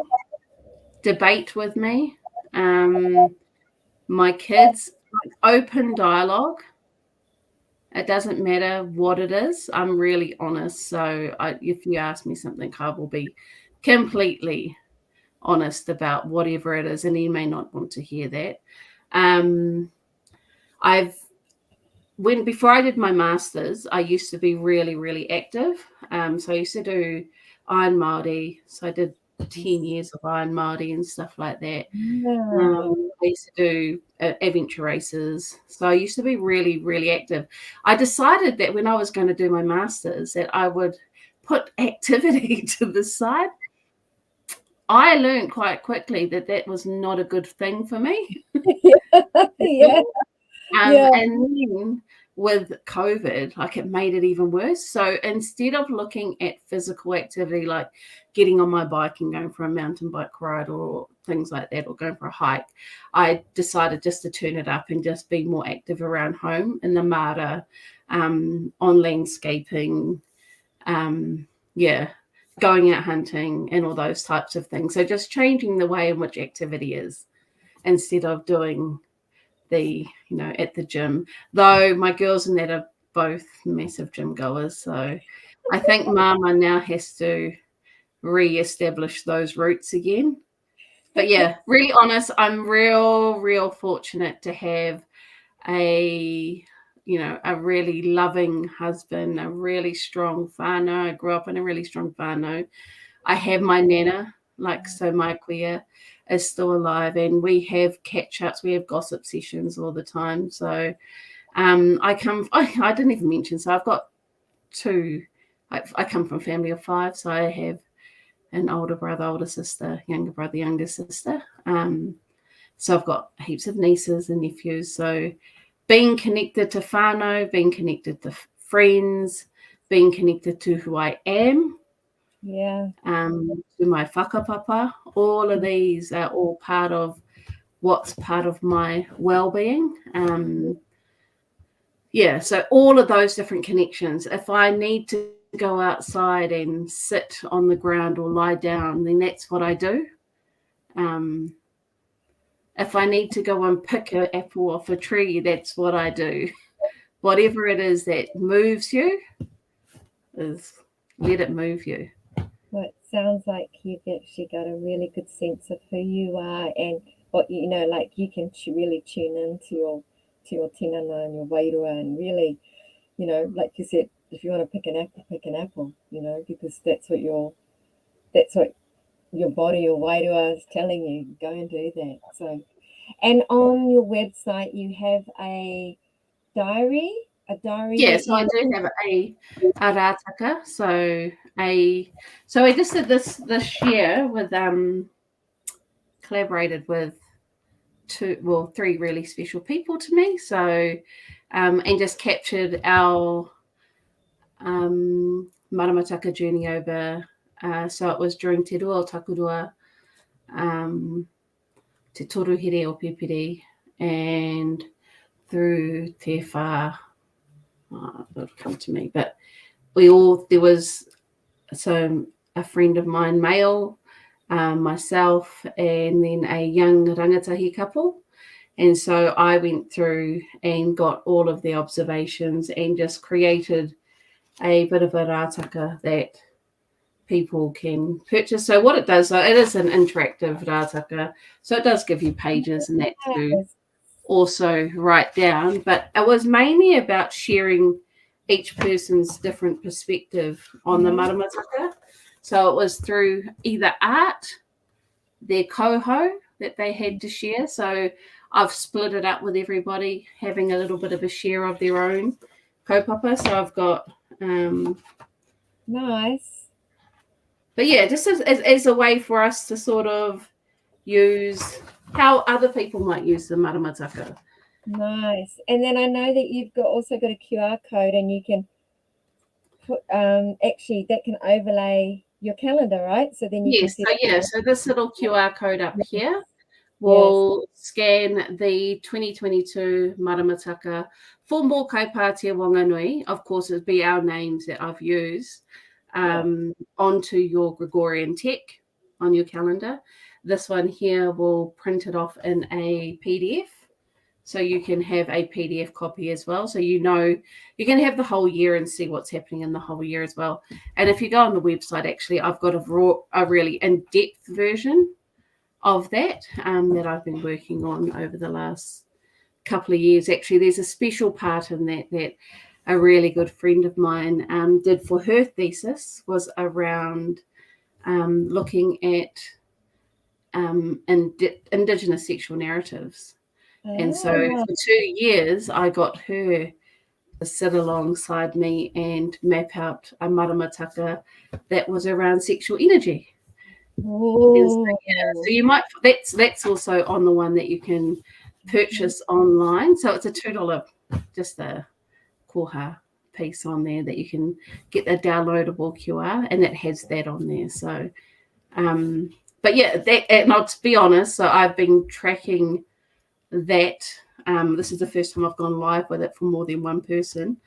debate with me, my kids, like open dialogue. It doesn't matter what it is. I'm really honest. So if you ask me something, I will be completely honest about whatever it is, and you may not want to hear that. Um, I've when before I did my masters, I used to be really, really active. So I used to do Iron Māori. So I did 10 years of Iron Māori and stuff like that. Yeah. I used to do adventure races. So I used to be really, really active. I decided that when I was going to do my masters, that I would put activity to the side. I learned quite quickly that that was not a good thing for me. Yeah. Yeah. And then with COVID, like it made it even worse. So instead of looking at physical activity like getting on my bike and going for a mountain bike ride or things like that, or going for a hike, I decided just to turn it up and just be more active around home in the Mara, on landscaping, yeah, going out hunting and all those types of things. So just changing the way in which activity is instead of doing at the gym, though my girls and that are both massive gym goers. So I think mama now has to re-establish those roots again. But yeah, really honest, I'm real fortunate to have a a really loving husband, a really strong whānau. I grew up in a really strong whānau. I have my nana, like, so my queer is still alive, and we have catch-ups, we have gossip sessions all the time. So I didn't even mention, so I've got two. I come from a family of five, so I have an older brother, older sister, younger brother, younger sister. So I've got heaps of nieces and nephews. So being connected to whānau, being connected to friends, being connected to who I am, Yeah. to my whakapapa, all of these are all part of what's part of my well-being. So all of those different connections. If I need to go outside and sit on the ground or lie down, then that's what I do. Um, if I need to go and pick an apple off a tree, that's what I do. Whatever it is that moves you, is let it move you. Well, it sounds like you've actually got a really good sense of who you are and what like you can really tune into your tinana and your wairua and really, like you said, if you want to pick an apple, because that's what you're That's what your body or Wairua is telling you. Go and do that. So, and on your website, you have a diary Yeah, that so I you. do have a rātaka. So I just did this year with collaborated with three really special people to me. So and just captured our Maramataka journey over. So it was during Te Rua o Takurua, Te Toruhere o Pipiri, and through Te Whā. It'll come to me, but there was a friend of mine, male, myself, and then a young rangatahi couple. And so I went through and got all of the observations and just created a bit of a rātaka that people can purchase. So what it does, so it is an interactive rātaka, so it does give you pages and that to Yes. also write down, but it was mainly about sharing each person's different perspective on the Maramataka. So it was through either art, their koho that they had to share. So I've split it up with everybody having a little bit of a share of their own kaupapa. So I've got Nice. but yeah, just as a way for us to sort of use how other people might use the Maramataka. Nice. And then I know that you've also got a QR code, and you can put actually that can overlay your calendar, right? So then you can Yes, see so yeah, it. so this little QR code up here Yes. will scan the 2022 Maramataka for more kaupātia Wanganui. Of course, it'd be our names that I've used Yeah. onto your Gregorian tech on your calendar. This one here will print it off in a PDF. So you can have a PDF copy as well. So you can have the whole year and see what's happening in the whole year as well. And if you go on the website, actually, I've got a really in-depth version of that I've been working on over the last couple of years. Actually, there's a special part in that a really good friend of mine did for her thesis, was around looking at Indigenous sexual narratives. And so Ah, for 2 years, I got her to sit alongside me and map out a maramataka that was around sexual energy. And so, yeah, oh, so you might that's also on the one that you can purchase online. So it's a $2, just a koha piece on there that you can get a downloadable QR, and it has that on there. So, but yeah, and I'll to be honest, so I've been tracking that. This is the first time I've gone live with it for more than one person,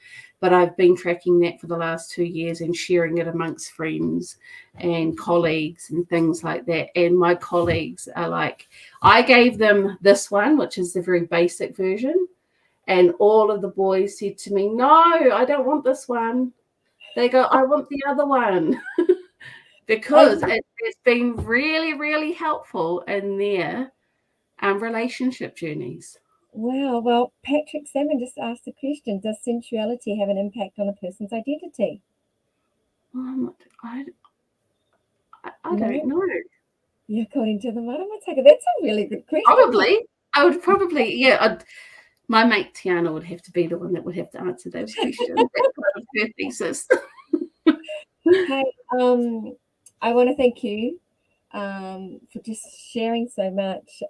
but I've been tracking that for the last 2 years and sharing it amongst friends and colleagues and things like that. And my colleagues are like, I gave them this one, which is the very basic version. And all of the boys said to me, no, I don't want this one. They go, I want the other one I because it's been really, really helpful in their relationship journeys. wow. Well, Patrick Salmon just asked the question: does sensuality have an impact on a person's identity? I, I don't No, know. yeah, according to the Maramataka. That's a really good question. Probably. I would probably, yeah. My mate Tiana would have to be the one that would have to answer those questions. That's part of her thesis. Hey, I want to thank you for just sharing so much.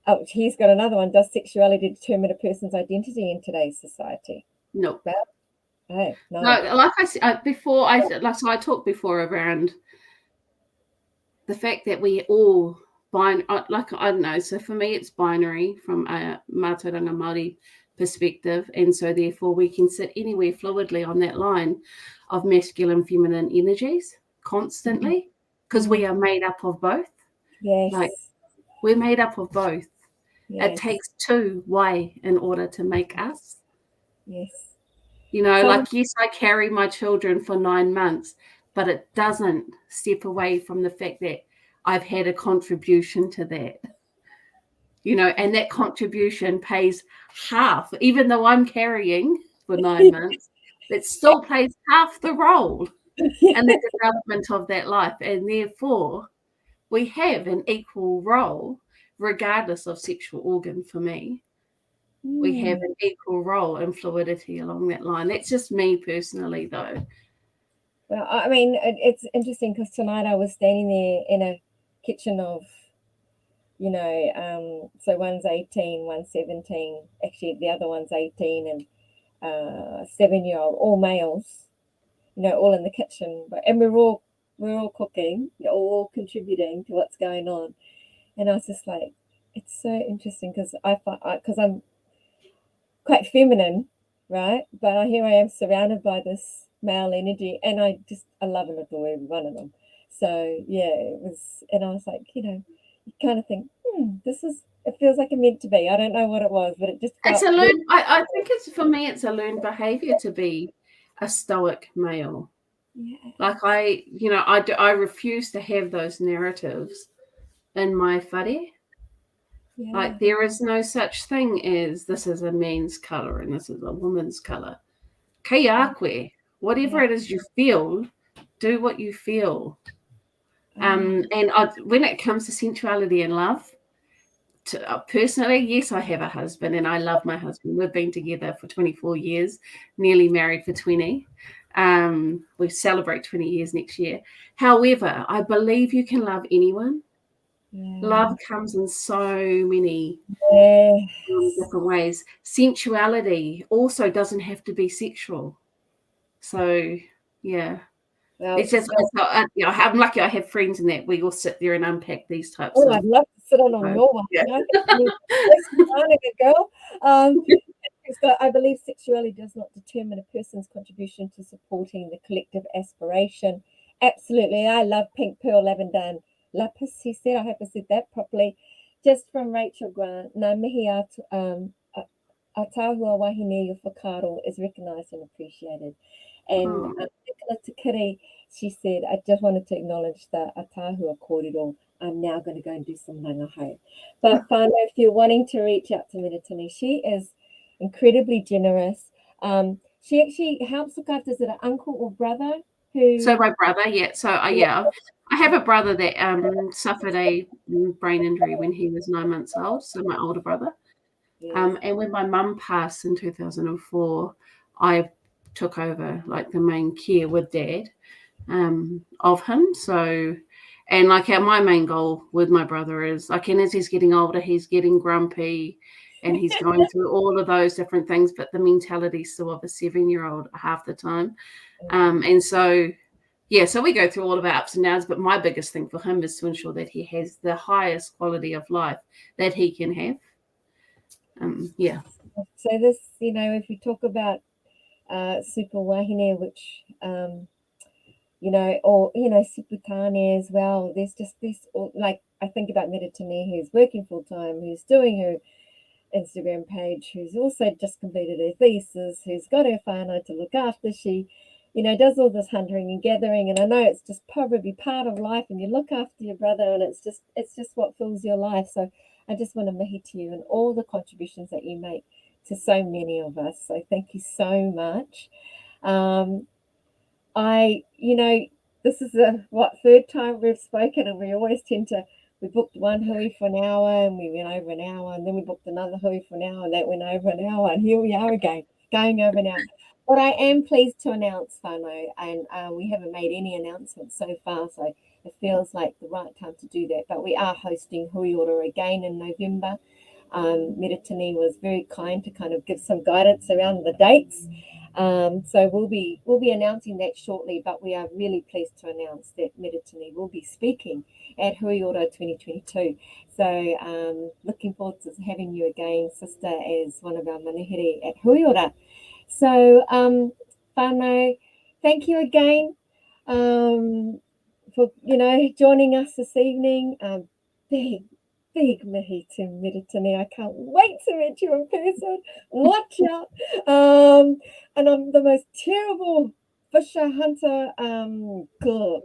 Oh, he's got another one. Does sexuality determine a person's identity in today's society? No. Well, hey, No, no. like I said before, so I talked before around the fact that we all like I don't know. So for me, it's binary from a Mātauranga Māori perspective, and so therefore we can sit anywhere fluidly on that line of masculine, feminine energies constantly because Mm, we are made up of both. Like yes, we're made up of both. It yes, takes two way in order to make us. yes. Some, Like, yes, I carry my children for 9 months, but it doesn't step away from the fact that I've had a contribution to that, and that contribution pays half, even though I'm carrying for 9 months, it still plays half the role. and the development of that life. And therefore, we have an equal role, regardless of sexual organ for me. We have Mm. an equal role in fluidity along that line. That's just me personally, though. Well, I mean, it's interesting because tonight I was standing there in a kitchen of, so one's 18, one's 17. Actually, the other one's 18 and 7-year-old, all males, all in the kitchen. And we're all cooking, all contributing to what's going on. And I was just like, it's so interesting because because I'm quite feminine, right? But here I am surrounded by this male energy, and I love and adore every one of them. So yeah, it was, and I was like, you kind of think, it feels like it meant to be. I don't know what it was, but it just It's felt a really, learned. I think it's for me. It's a learned behaviour to be a stoic male. yeah, Like I refuse to have those narratives in my whare. yeah, Like there is no such thing as this is a man's colour and this is a woman's colour. Kei a koe. Whatever yeah, it is you feel, do what you feel. oh, When it comes to sensuality and love, personally, yes, I have a husband and I love my husband. We've been together for 24 years, nearly married for 20. We celebrate 20 years next year. However, I believe you can love anyone. yeah, Love comes in so many yes. different ways. Sensuality also doesn't have to be sexual. So, yeah. Well, It's just, I'm lucky I have friends in that we all sit there and unpack these types I'd of. love to sit on Uh, your one. yeah. I think you need this kind of a girl. Um, I believe sexuality does not determine a person's contribution to supporting the collective aspiration. Absolutely. I love Pink Pearl Lavender and Lapis, he said. I hope I said that properly. Just from Rachel Grant. Ngā mihi Atahua wahine your whakaaro is recognised and appreciated. And Oh. Nicola Takiri, she said, I just wanted to acknowledge the Atahua kōrero. I'm now going to go and do some rangahau. But whānau, if you're wanting to reach out to Miratini, she is incredibly generous. She actually helps look after, is it an uncle or brother So who, my brother, yeah. So yeah, I have a brother that suffered a brain injury when he was 9 months old. So my older brother. yes, And when my mum passed in 2004, I took over like the main care with dad of him. So, and like my main goal with my brother is like, and as he's getting older, he's getting grumpy and he's going through all of those different things, but the mentality still of a 7-year-old half the time. And so, yeah, so we go through all of our ups and downs, but my biggest thing for him is to ensure that he has the highest quality of life that he can have. Yeah. so this, if we talk about super wahine, which or Siputane as well. There's just this, like I think about Miratini, who's working full time, who's doing her Instagram page, who's also just completed her thesis, who's got her whānau to look after. She, does all this hunting and gathering, and I know it's just probably part of life, and you look after your brother, and it's just what fills your life. So I just want to mihi to you and all the contributions that you make to so many of us. So thank you so much. Um, this is the third time we've spoken, and we always tend to. We booked one hui for an hour, and we went over an hour, and then we booked another hui for an hour, and that went over an hour, and here we are again, going over an hour. But I am pleased to announce, whānau, and we haven't made any announcements so far, so it feels like the right time to do that. But we are hosting Hui Ora again in November. Miratini was very kind to kind of give some guidance around the dates. So we'll be announcing that shortly, but we are really pleased to announce that Miratini will be speaking at Hui Ora 2022. So looking forward to having you again, sister, as one of our manuhere at Hui Ora. So whānau, thank you again for joining us this evening. Big mihi to Miratini. I can't wait to meet you in person. Watch out. And I'm the most terrible fisher hunter cook.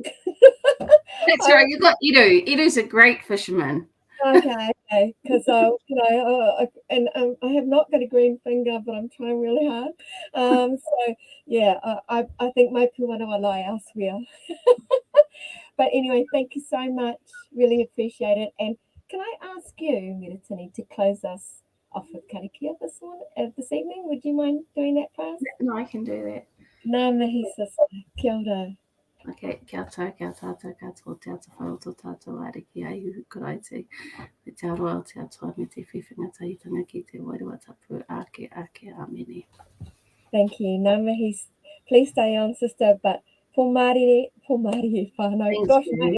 That's I, right. You got Edu. Edu's a great fisherman. Okay, because I have not got a green finger, but I'm trying really hard. So yeah, I think my puana will lie elsewhere. But anyway, thank you so much. Really appreciate it. And can I ask you, Miritini, to close us off with karakia this evening? Would you mind doing that for us? No, I can do that. Nā mihi sister. Kia ora. Okay, kia tau, kia tātou, kia tō te ata whao tō tātou ariki ai uhu karaiti. Me te aroa o te atua me te whiwhinga tahitanga ki te wairua tapu ake amene. Thank you. Nā mihi. Please stay on, sister. But for Māori whānau, Thanks, gosh, Mary.